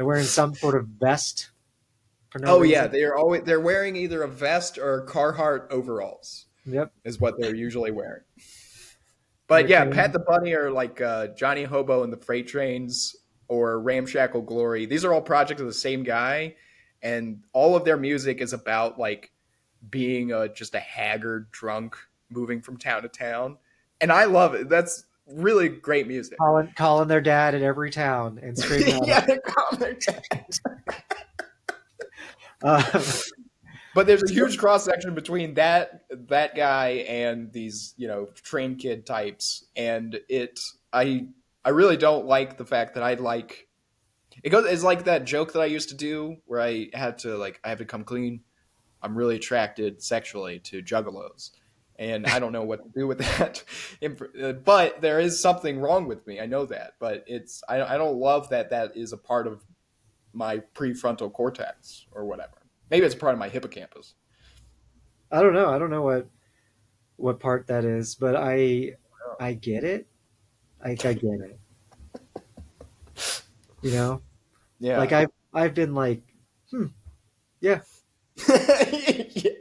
wearing some sort of vest for no Oh yeah, reason. they're wearing either a vest or Carhartt overalls Yep, is what they're usually wearing. they're But yeah, Pat carrying. the Bunny or like Johnny Hobo and the Freight Trains or Ramshackle Glory. These are all projects of the same guy, and all of their music is about like being just a haggard drunk moving from town to town, and I love it. That's really great music. Calling their dad at every town and screaming at Yeah, him. they call their dad. Uh, But there's a so- huge cross section between that guy and these train kid types, and I really don't like the fact that I like it goes. It's like that joke that I used to do where I have to come clean. I'm really attracted sexually to juggalos, and I don't know what to do with that. But there is something wrong with me. I know that, but I don't love that that is a part of my prefrontal cortex or whatever. Maybe it's part of my hippocampus. I don't know. I don't know what part that is, but I get it. I get it. You know, like Yeah. I've been like, hmm, yeah, Yeah.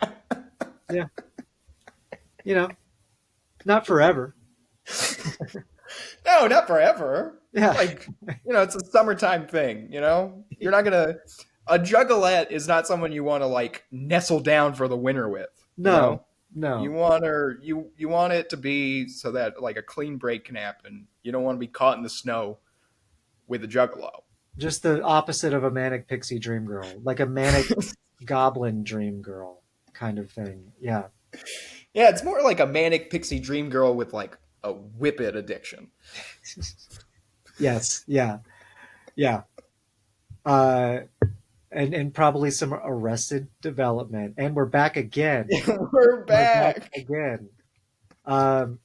yeah, you know, not forever. No, not forever. Yeah, Like, it's a summertime thing, you know? You're not gonna a juggalette is not someone you want to like nestle down for the winter with, you no, know? You no, want her you want it to be so that like a clean break can happen. You don't want to be caught in the snow with a juggalo. just the opposite of a manic pixie dream girl, like a manic goblin dream girl kind of thing. Yeah. Yeah, it's more like a manic pixie dream girl with like a whippet addiction. Yes. Yeah. Yeah. Uh, and probably some Arrested Development, and we're back again. We're We're back back. again. Um,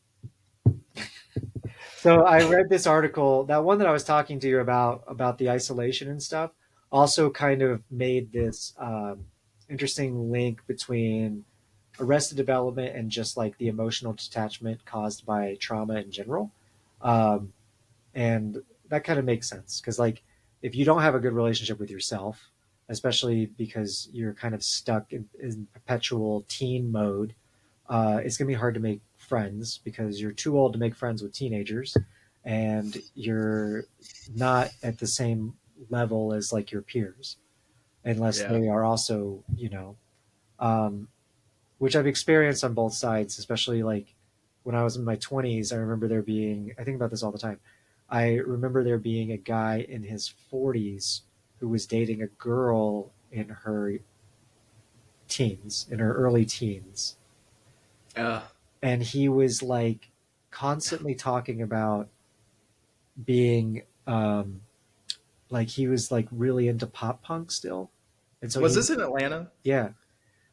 so I read this article, that one that I was talking to you about the isolation and stuff, also kind of made this interesting link between Arrested Development and just like the emotional detachment caused by trauma in general. Um, and that kind of makes sense because like if you don't have a good relationship with yourself, especially because you're kind of stuck in perpetual teen mode, it's going to be hard to make friends because you're too old to make friends with teenagers, and you're not at the same level as like your peers unless Yeah. they are also, um, which I've experienced on both sides, especially like when I was in my 20s. I remember there being, I think about this all the time. I remember there being a guy in his 40s who was dating a girl in her teens, in her early teens. Uh, And he was like constantly talking about being, like he was like really into pop punk still. And so was he, this in Atlanta? yeah,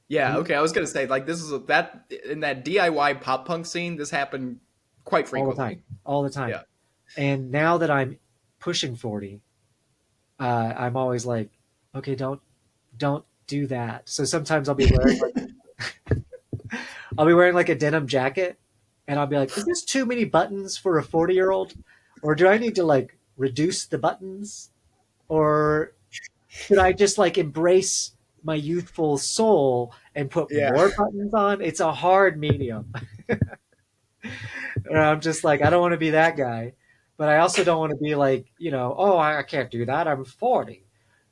Yeah, he, okay. I was gonna say like this is that in that DIY pop punk scene. This happened quite all the time, frequently. all the time. Yeah, And now that I'm pushing 40, I'm always like, okay, don't do that. So sometimes I'll be wearing like a denim jacket, and I'll be like, is this too many buttons for a 40-year-old, or do I need to like reduce the buttons, or should I just like embrace my youthful soul and put yeah. more buttons on? It's a hard medium. And I'm just like, I don't want to be that guy, but I also don't want to be like, oh, I can't do that. I'm 40.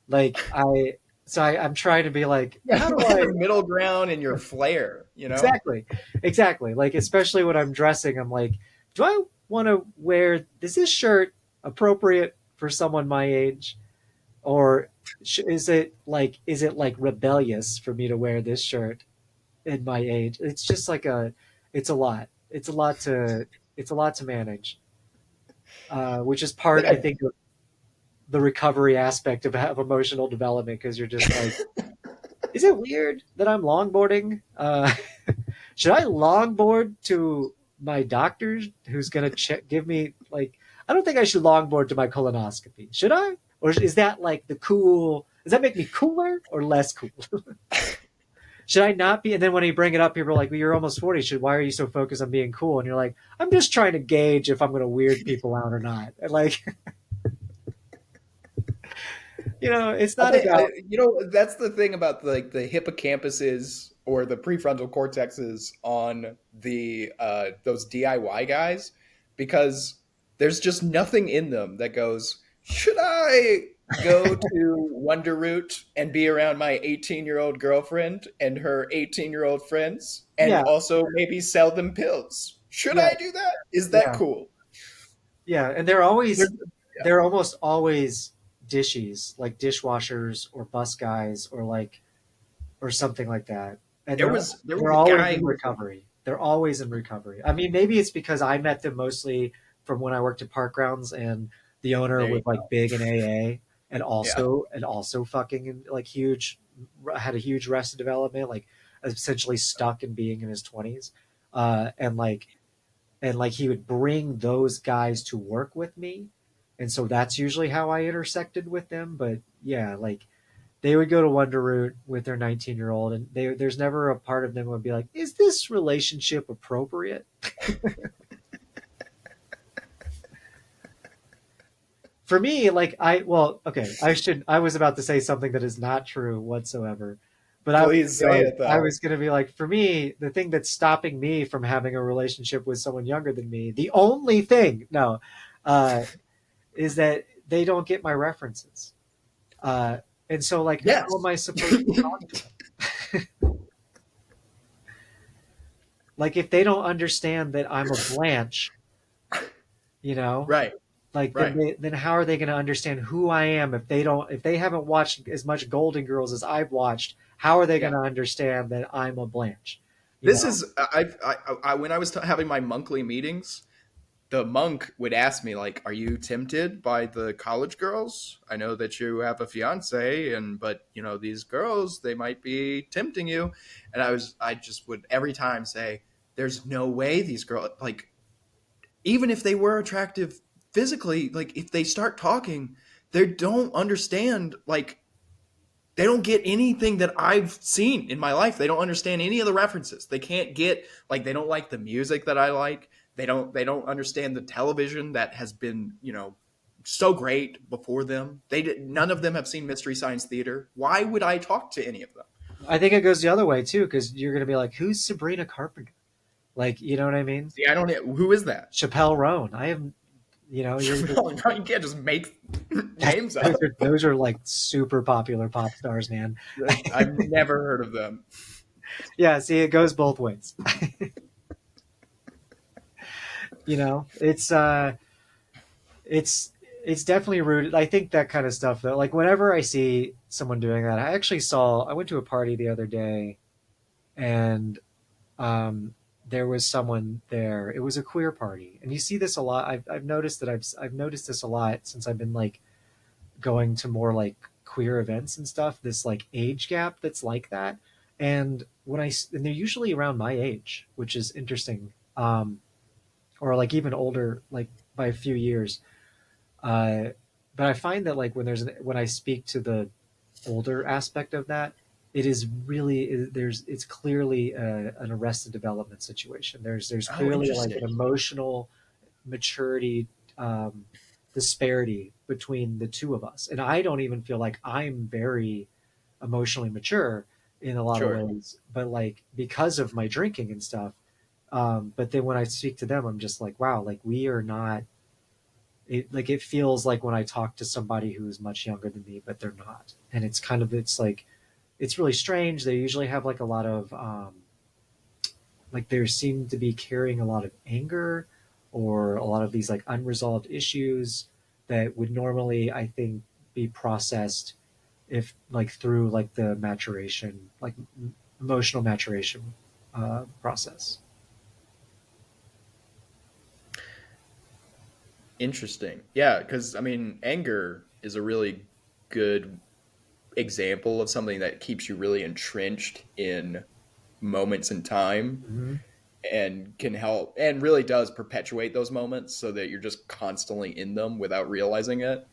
Like I'm trying to be like, Yeah, how do find I your middle ground and your flair. exactly, exactly. Like especially when I'm dressing, I'm like, do I want to wear? Is this shirt appropriate for someone my age, or is it like rebellious for me to wear this shirt in my age? It's just like it's a lot. It's a lot to manage, which is part, I Yeah, think, of the recovery aspect of emotional development because you're just like, is it weird that I'm longboarding? Should I longboard to my doctor who's going to give me like? I don't think I should longboard to my colonoscopy. Should I? Or is that like the cool? Does that make me cooler or less cool? Should I not be? And then when you bring it up, people are like, well, "You're almost 40. Why are you so focused on being cool?" And you're like, "I'm just trying to gauge if I'm going to weird people out or not." And like, it's I not think about that's the thing about like the hippocampuses or the prefrontal cortexes on the those DIY guys because there's just nothing in them that goes, should I go to Wonder Root and be around my 18-year-old girlfriend and her 18-year-old friends and yeah, also maybe sell them pills? Should yeah, I do that? Is that yeah, cool? yeah. And There's, yeah. they're almost always dishies, like dishwashers or bus guys or like or something like that. And There was they're a always guy in who recovery. They're always in recovery. I mean, maybe it's because I met them mostly from when I worked at park grounds, and the owner there you was like go. big in AA, and Yeah. also fucking like huge, had a huge arrested development, like essentially stuck in being in his 20s, and like he would bring those guys to work with me, and so that's usually how I intersected with them. But yeah, like they would go to Wonder Root with their 19-year-old, and there's never a part of them would be like, is this relationship appropriate? for me, like okay, I was about to say something that is not true whatsoever, but Please say it I though. was gonna be like, for me, the thing that's stopping me from having a relationship with someone younger than me, the only thing, no, uh, is that they don't get my references, uh, and so like, how am Yes. I supposed to talk to them? Like, if they don't understand that I'm a Blanche, you know, Right. like Right. then how are they going to understand who I am if they haven't watched as much Golden Girls as I've watched? How are they going Yeah. to understand that I'm a Blanche? You This know, is I when I was having my monthly meetings, the monk would ask me like, "Are you tempted by the college girls? I know that you have a fiance, and but you know these girls, they might be tempting you." And I just would every time say, "There's no way these girls like even if they were attractive physically, like if they start talking, they don't understand like they don't get anything that I've seen in my life. They don't understand any of the references. They can't get like they don't like the music that I like. They don't understand the television that has been, you know, so great before them. None of them have seen Mystery Science Theater. Why would I talk to any of them? I think it goes the other way too, because you're going to be like, who's Sabrina Carpenter? Like, you know what I mean? See, I don't know who is that? Chappelle Roan. I have, you're You can't just make names those up. are those are like super popular pop stars, man. I've never heard of them. Yeah, see, it goes both ways. It's it's it's definitely rooted. I think that kind of stuff though. Like whenever I see someone doing that, I went to a party the other day, and um, there was someone there. It was a queer party, and you see this a lot. I've noticed that I've noticed this a lot since I've been like going to more like queer events and stuff. This like age gap that's like that, and and they're usually around my age, which is interesting, or like even older, like by a few years. Uh, but I find that like when I speak to the older aspect of that, it is really it's clearly an arrested development situation. There's Oh, clearly like an interesting. emotional maturity um, disparity between the two of us, and I don't even feel like I'm very emotionally mature in a lot of Sure. ways, but like because of my drinking and stuff. But then when I speak to them, I'm just like, wow, like we are not it feels like when I talk to somebody who is much younger than me, but they're not. And it's like it's really strange. They usually have like a lot of like they seem to be carrying a lot of anger or a lot of these like unresolved issues that would normally, I think, be processed if like through like the maturation, like emotional maturation process. Interesting. Yeah, because I mean, anger is a really good example of something that keeps you really entrenched in moments in time Mm-hmm. and can help and really does perpetuate those moments so that you're just constantly in them without realizing it.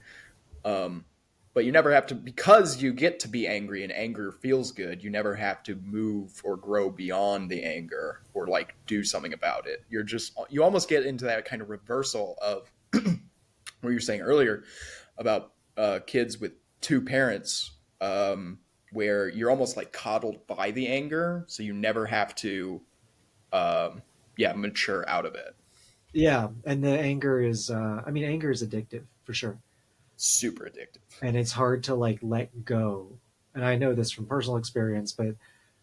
Um, but you never have to, because you get to be angry and anger feels good, you never have to move or grow beyond the anger or like do something about it. You almost get into that kind of reversal of what you were saying earlier about kids with two parents, where you're almost like coddled by the anger, so you never have to, yeah, mature out of it. Yeah, and the anger is, anger is addictive for sure, Super addictive. and it's hard to like let go. And I know this from personal experience, but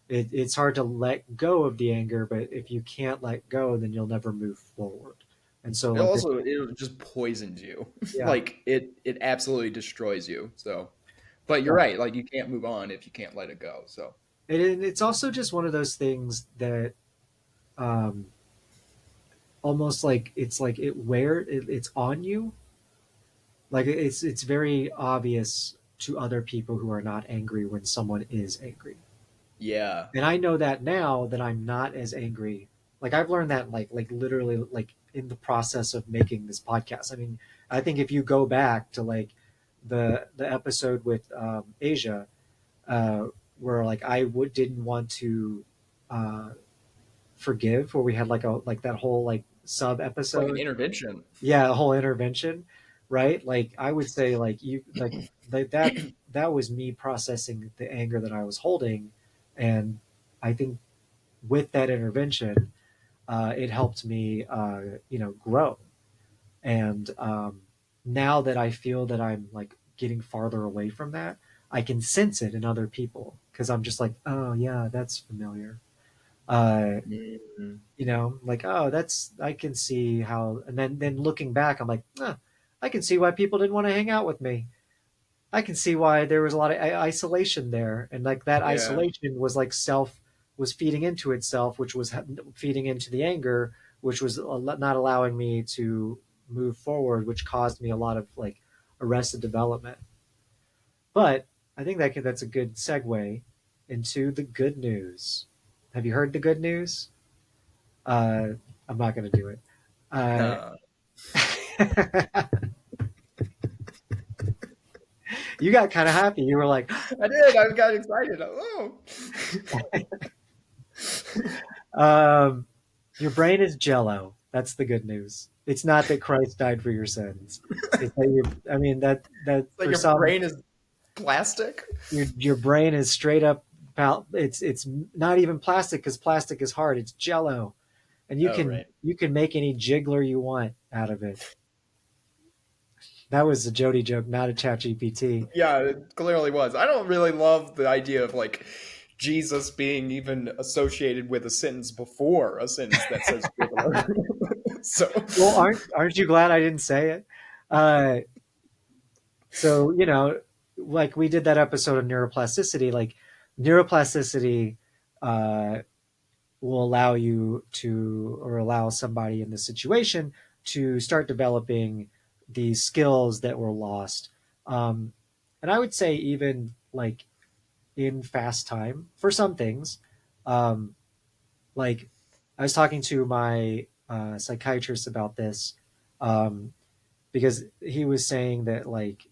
it's hard to let go of the anger. But if you can't let go, then you'll never move forward. And so, It like, also it just poisons you, yeah, like it absolutely destroys you. So, but you're yeah, right, like you can't move on if you can't let it go. So, it's also just one of those things that um, almost like it's on you. Like it's very obvious to other people who are not angry when someone is angry. yeah, And I know that now that I'm not as angry. Like I've learned that like literally like in the process of making this podcast. I mean, I think if you go back to like the episode with Asia, uh, where like didn't want to uh, forgive, where we had like that whole like sub it's like an episode, intervention. yeah, a whole intervention, right? Like I would say like you like that was me processing the anger that I was holding, and I think with that intervention, it helped me, grow. And now that I feel that I'm like getting farther away from that, I can sense it in other people because I'm just like, oh yeah, that's familiar. Uh, Mhm. like, oh, that's, I can see how. And then looking back, I'm like, I can see why people didn't want to hang out with me. I can see why there was a lot of isolation there, and like that Yeah. isolation was like self was feeding into itself, which was feeding into the anger, which was not allowing me to move forward, which caused me a lot of like arrested development. But I think that's a good segue into the good news. Have you heard the good news? Uh, I'm not going to do it. Uh, No. you got kind of happy. You were like, I did. I got excited. Oh. Your brain is jello. That's the good news. It's not that Christ died for your sins. It's that I mean, that Like for your some, brain is plastic? your brain is straight up, it's not even plastic because plastic is hard. It's jello. And Oh, right. you can make any jiggler you want out of it. That was a Jody joke, not a chat GPT. Yeah, it clearly was. I don't really love the idea of like Jesus being even associated with a sentence before a sentence that says giggler. So, Well, aren't you glad I didn't say it? Uh, so like we did that episode of neuroplasticity. Like neuroplasticity uh, will allow you to, or allow somebody in this situation to start developing these skills that were lost. Um, and I would say even like in fast time for some things. Um, like I was talking to my psychiatrist about this, um, because he was saying that like,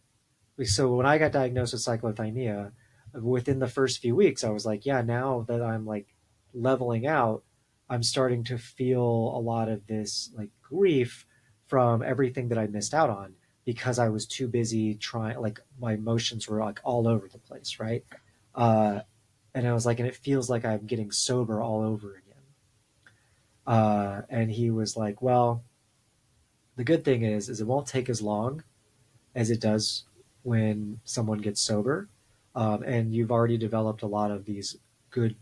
so when I got diagnosed with cyclothymia, within the first few weeks, I was like, yeah, now that I'm like leveling out, I'm starting to feel a lot of this like grief from everything that I missed out on because I was too busy trying, like my emotions were like all over the place, right? Uh, and I was like, and it feels like I'm getting sober all over again. And he was like, well, the good thing is it won't take as long as it does when someone gets sober. And you've already developed a lot of these good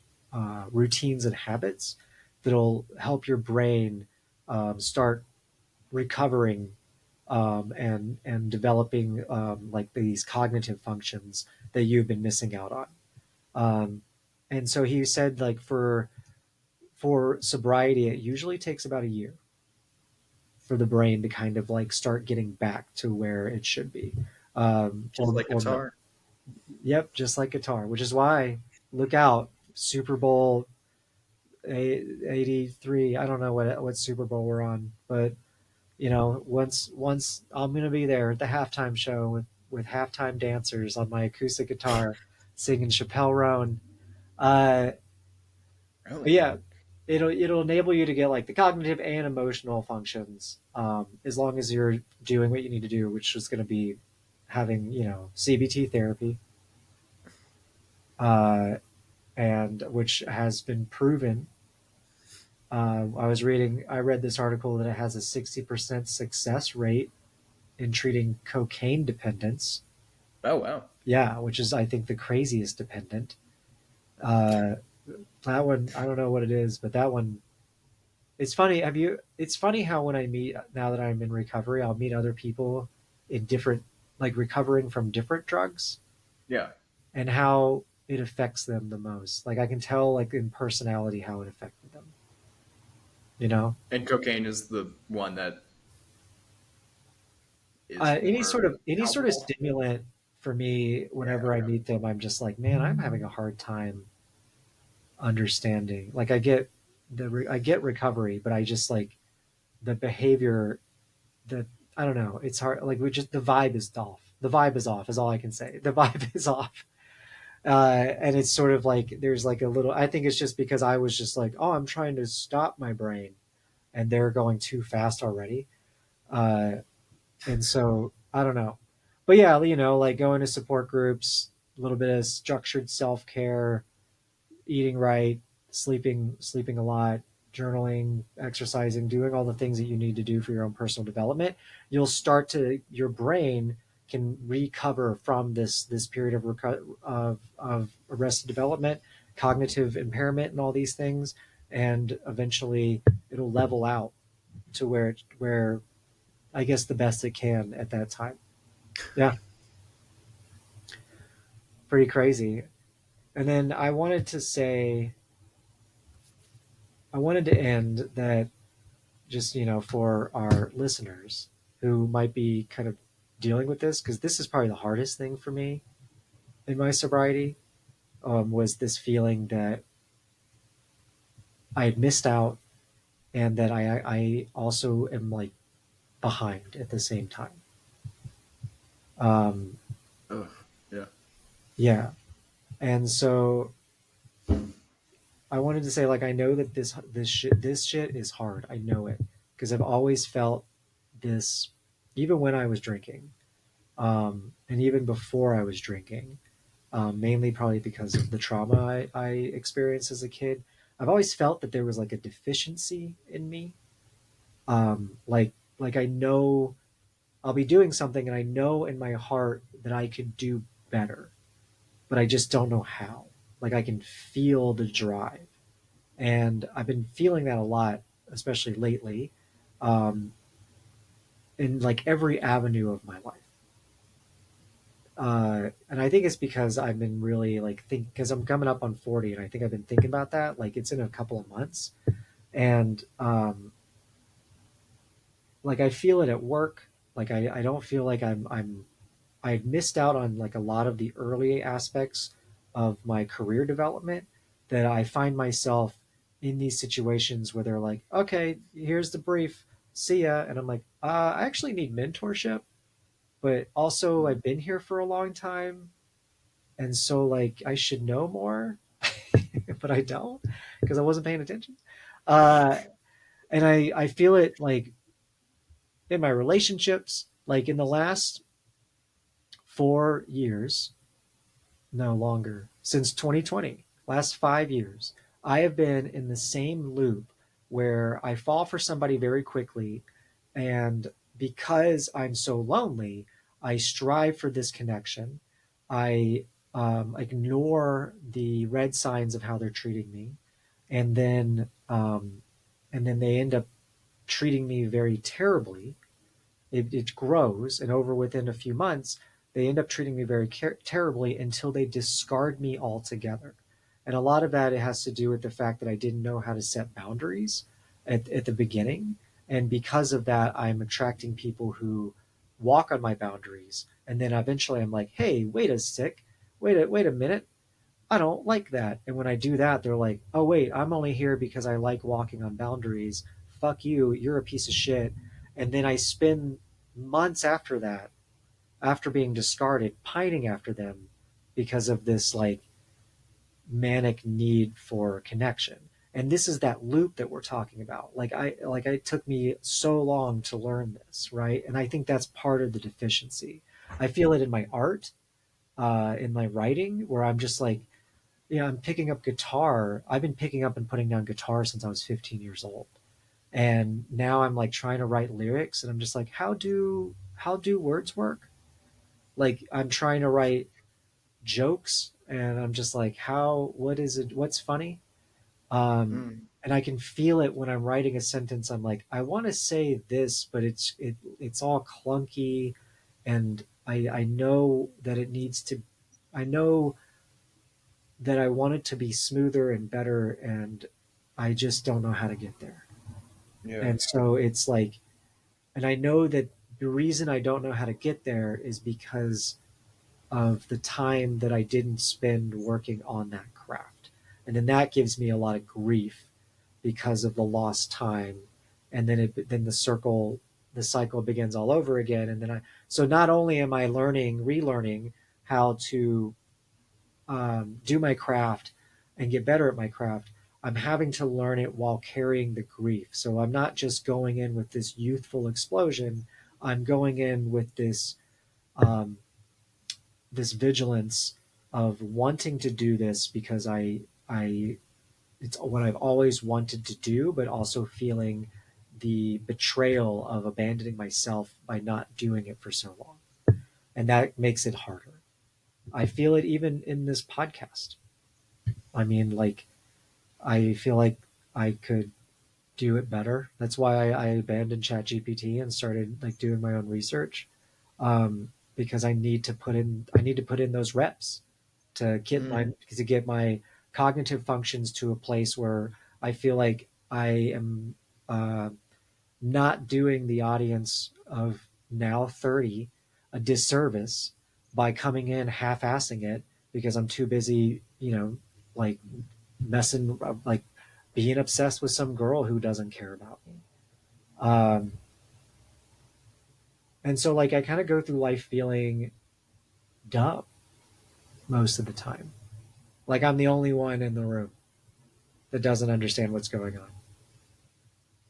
routines and habits that'll help your brain start recovering, and developing like these cognitive functions that you've been missing out on. And so he said like for sobriety, it usually takes about a year for the brain to kind of like start getting back to where it should be. just like guitar. Yep, just like guitar, which is why look out, Super Bowl 83. I don't know what Super Bowl we're on, but once I'm gonna be there at the halftime show with halftime dancers on my acoustic guitar, singing Chappelle Roan. Uh, but Really? yeah, it'll enable you to get like the cognitive and emotional functions, as long as you're doing what you need to do, which is going to be having CBT therapy, uh, and which has been proven. I read this article that it has a 60% success rate in treating cocaine dependence. Oh, wow. Yeah, which is I think the craziest dependent. Uh, that one I don't know what it is, but that one. It's funny. It's funny how when I meet now that I'm in recovery, I'll meet other people in different, like recovering from different drugs, Yeah. and how it affects them the most. Like I can tell, like in personality, how it affected them. You know, And cocaine is the one that is more any sort of palpable. stimulant for me. Yeah, Whenever I okay. meet them, I'm just like, man, I'm having a hard time understanding. Like I get I get recovery, but I just like the behavior that I don't know. It's hard. Like we just the vibe is off. The vibe is off. Is all I can say. The vibe is off. And it's sort of like there's like a little. I think it's just because I was just like, oh, I'm trying to stop my brain, and they're going too fast already. Uh, and so I don't know. But yeah, like going to support groups, a little bit of structured self care, eating right, sleeping a lot, journaling, exercising, doing all the things that you need to do for your own personal development, you'll start to your brain can recover from this period of arrested development, cognitive impairment, and all these things, and eventually it'll level out to where I guess the best it can at that time. Yeah, pretty crazy. And then I wanted to end that just, for our listeners who might be kind of dealing with this, because this is probably the hardest thing for me in my sobriety, was this feeling that I had missed out and that I also am like behind at the same time. Um, Ugh, yeah. yeah. And so I wanted to say, like, I know that this shit is hard. I know it because I've always felt this, even when I was drinking, and even before I was drinking, mainly probably because of the trauma I experienced as a kid. I've always felt that there was like a deficiency in me. Like I know I'll be doing something, and I know in my heart that I could do better, but I just don't know how. Like I can feel the drive, and I've been feeling that a lot, especially lately, um, in like every avenue of my life. And I think it's because I've been really like think because I'm coming up on 40, and I think I've been thinking about that. Like it's in a couple of months, and like I feel it at work. Like I don't feel like I missed out on like a lot of the early aspects of my career development, that I find myself in these situations where they're like, okay, here's the brief, see ya. And I'm like, I actually need mentorship, but also Mm. I've been here for a long time. And so like I should know more, but I don't because I wasn't paying attention. Uh, and I feel it like in my relationships, like in the last 4 years, no longer, since 2020, last 5 years, I have been in the same loop where I fall for somebody very quickly. And because I'm so lonely, I strive for this connection. I ignore the red signs of how they're treating me. And then they end up treating me very terribly. It grows, and over within a few months they end up treating me very terribly until they discard me altogether. And a lot of that, it has to do with the fact that I didn't know how to set boundaries at the beginning, and because of that I'm attracting people who walk on my boundaries, and then eventually I'm like, hey, wait a minute, I don't like that. And when I do that, they're like, oh, wait, I'm only here because I like walking on boundaries. Fuck you. You're a piece of shit. And then I spend months after that, after being discarded, pining after them because of this like manic need for connection. And this is that loop that we're talking about. Like it took me so long to learn this, right? And I think that's part of the deficiency. I feel it in my art, in my writing, where I'm just like, yeah, I'm picking up guitar. I've been picking up and putting down guitar since I was 15 years old. And now I'm like trying to write lyrics, and I'm just like, how do words work? Like I'm trying to write jokes, and I'm just like, what is it? What's funny? Um, Mm. and I can feel it when I'm writing a sentence. I'm like, I want to say this, but it's all clunky, and I know that it needs to. I know that I want it to be smoother and better, and I just don't know how to get there. Yeah. And so it's like, and I know that the reason I don't know how to get there is because of the time that I didn't spend working on that craft. And then that gives me a lot of grief because of the lost time. And then the cycle begins all over again. And then so not only am I relearning how to do my craft and get better at my craft, I'm having to learn it while carrying the grief. So I'm not just going in with this youthful explosion. I'm going in with um, this vigilance of wanting to do this because I it's what I've always wanted to do, but also feeling the betrayal of abandoning myself by not doing it for so long. And that makes it harder. I feel it even in this podcast. I mean, like, I feel like I could do it better. That's why I abandoned ChatGPT and started like doing my own research, because I need to put in those reps Mm. to get my cognitive functions to a place where I feel like I am uh, not doing the audience of now 30 a disservice by coming in half-assing it because I'm too busy, like messing, like being obsessed with some girl who doesn't care about me. Um, and so, like, I kind of go through life feeling dumb most of the time. Like, I'm the only one in the room that doesn't understand what's going on.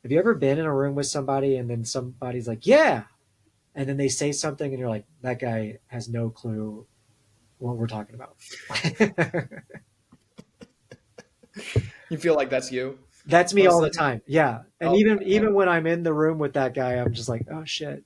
Have you ever been in a room with somebody and then somebody's like, yeah, and then they say something and you're like, that guy has no clue what we're talking about? You feel like that's you That's me all the mostly? time. Yeah. And Oh, even when I'm in the room with that guy, I'm just like, oh shit.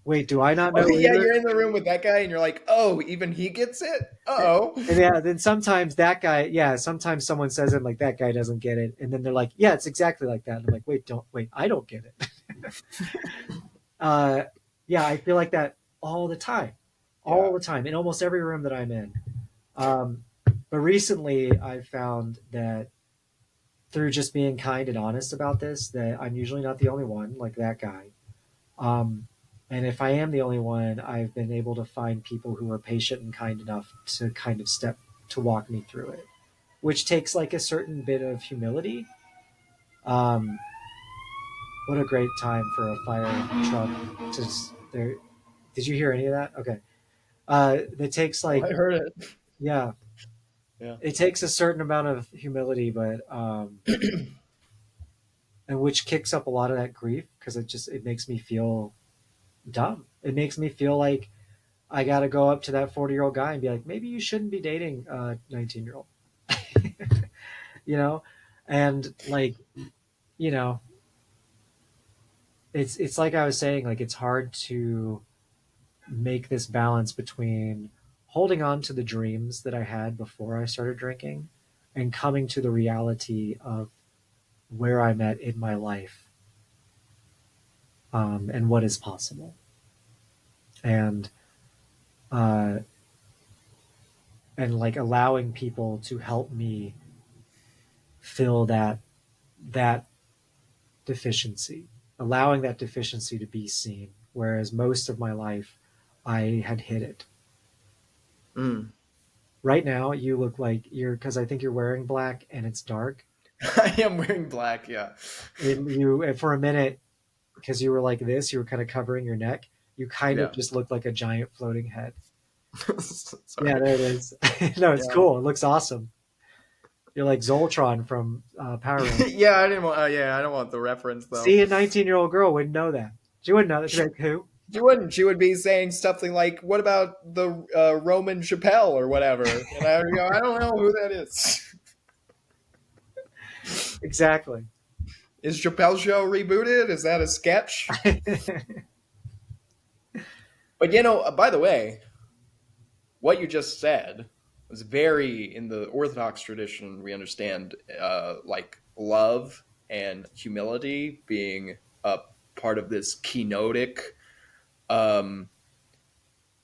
Wait, do I not oh know yeah, either? you're in the room with that guy, and you're like, oh, even he gets it. Oh, And yeah, then sometimes that guy, yeah, sometimes someone says it like that guy doesn't get it. And then they're like, yeah, it's exactly like that. And I'm like, wait, I don't get it. uh, yeah, I feel like that all yeah. the time in almost every room that I'm in. Um, but recently I've found that through just being kind and honest about this, that I'm usually not the only one like that guy. Um, and if I am the only one, I've been able to find people who are patient and kind enough to kind of step to walk me through it, which takes like a certain bit of humility. Um, what a great time for a fire truck to there. Did you hear any of that? Okay. It takes Oh, like, I heard it. yeah, Yeah. it takes a certain amount of humility, but and which kicks up a lot of that grief because it makes me feel dumb. It makes me feel like I got to go up to that 40-year-old guy and be like, maybe you shouldn't be dating a 19-year-old, you know, and like, you know, it's like I was saying, like it's hard to make this balance between holding on to the dreams that I had before I started drinking and coming to the reality of where I'm at in my life, and what is possible. And uh, and like allowing people to help me fill that deficiency, allowing that deficiency to be seen. Whereas most of my life, I had hid it. Mm. Right now, you look like you're because I think you're wearing black and it's dark. I am wearing black. Yeah. You for a minute because you were like this, you were kind of covering your neck. You kind of Yeah. just looked like a giant floating head. Yeah, Sorry. there it is. No, it's Yeah. cool. It looks awesome. You're like Zoltron from Power Rangers. Yeah, I didn't want. Yeah, I don't want the reference though. See, a 19-year-old girl wouldn't know that. She wouldn't know that. She'd be like, who? She wouldn't. She would be saying something like, "What about the Roman Chappelle or whatever?" And I would go, "I don't know who that is." Exactly. Is Chappelle's show rebooted? Is that a sketch? But by the way, what you just said was very in the Orthodox tradition. We understand like love and humility being a part of this kenotic um,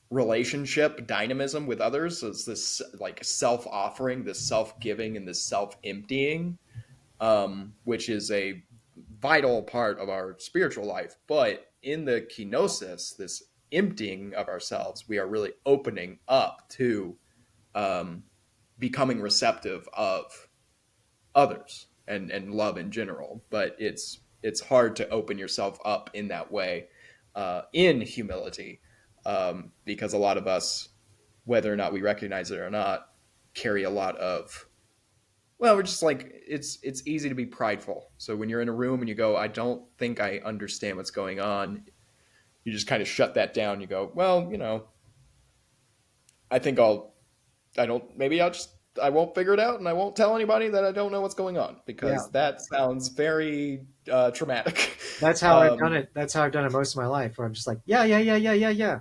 relationship dynamism with others. Is this like self-offering, this self-giving, and this self-emptying, which is a vital part of our spiritual life. But in the kenosis, this emptying of ourselves, we are really opening up to um, becoming receptive of others and love in general. But it's hard to open yourself up in that way in humility because a lot of us, whether or not we recognize it or not, carry a lot of Well, we're just like it's easy to be prideful. So when you're in a room and you go, I don't think I understand what's going on, you just kind of shut that down. You go, well, I think I don't, maybe I won't figure it out and I won't tell anybody that I don't know what's going on Yeah, because that sounds very traumatic. that's how I've done Um, it. That's how I've done it most of my life, where I'm just like, yeah, yeah, yeah, yeah, yeah, yeah.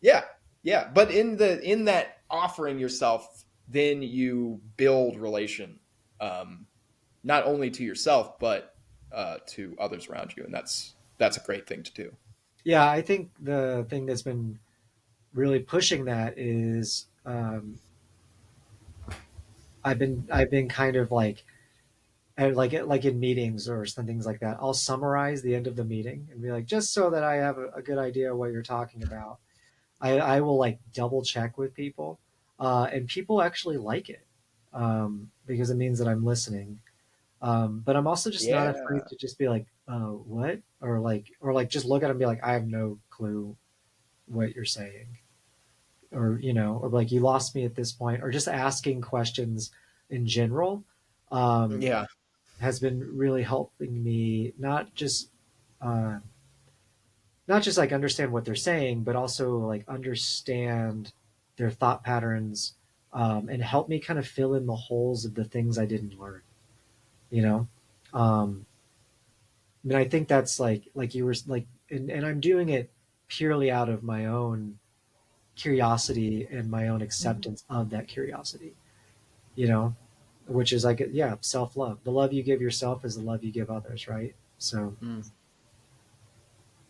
yeah, yeah. But in that offering yourself, then you build relation, um, not only to yourself, but to others around you. And that's a great thing to do. Yeah, I think the thing that's been really pushing that is I've been kind of like like in meetings or some things like that. I'll summarize the end of the meeting and be like, just so that I have a good idea of what you're talking about. I will like double check with people, and people actually like it because it means that I'm listening. But I'm also just not Yeah. afraid to just be like, what? Or like just look at it and be like, I have no clue what you're saying. Or like, you lost me at this point, or just asking questions in general um, Yeah. has been really helping me uh, not just like understand what they're saying, but also like understand their thought patterns, and help me kind of fill in the holes of the things I didn't learn. You know, um, I mean, I think that's like you were like, and I'm doing it purely out of my own curiosity and my own Mhm. acceptance of that curiosity. You know, which is like, yeah, self love. The love you give yourself is the love you give others, right? So Mm.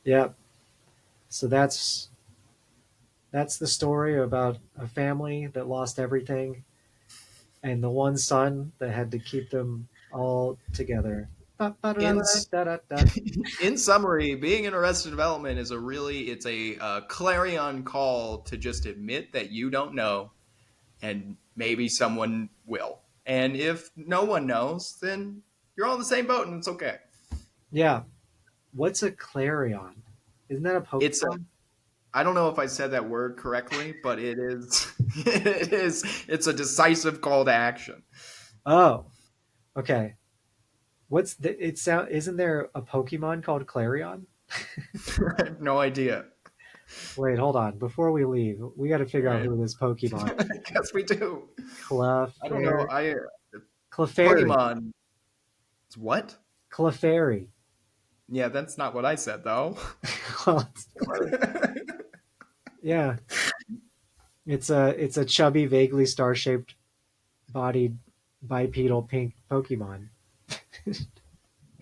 yeah, so that's the story about a family that lost everything and the one son that had to keep them all together. In Ba-ba-da-da-da-da-da. in summary, being in Arrested Development is it's a clarion call to just admit that you don't know, and maybe someone will. And if no one knows, then you're all in the same boat, and it's okay. Yeah. What's a clarion? Isn't that a It's a Pokemon? I don't know if I said that word correctly, but it is it's a decisive call to action. Oh, okay. What's the it sound isn't there a Pokemon called Clarion? I have no idea. Wait, hold on. Before we leave, we got to All figure out right. who this Pokemon I guess we do. I don't know. Clefairy. I Clefairy. Pokemon. It's what? Clefairy. Yeah, that's not what I said though. Well, it's close. Yeah, it's a chubby, vaguely star-shaped bodied bipedal pink Pokemon.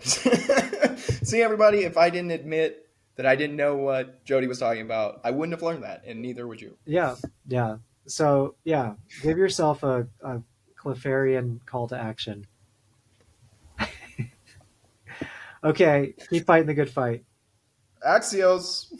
See, everybody, if I didn't admit that I didn't know what Jody was talking about, I wouldn't have learned that, and neither would you. Yeah, yeah. So yeah, give yourself a Clefairy call to action. Okay, keep fighting the good fight. Axios.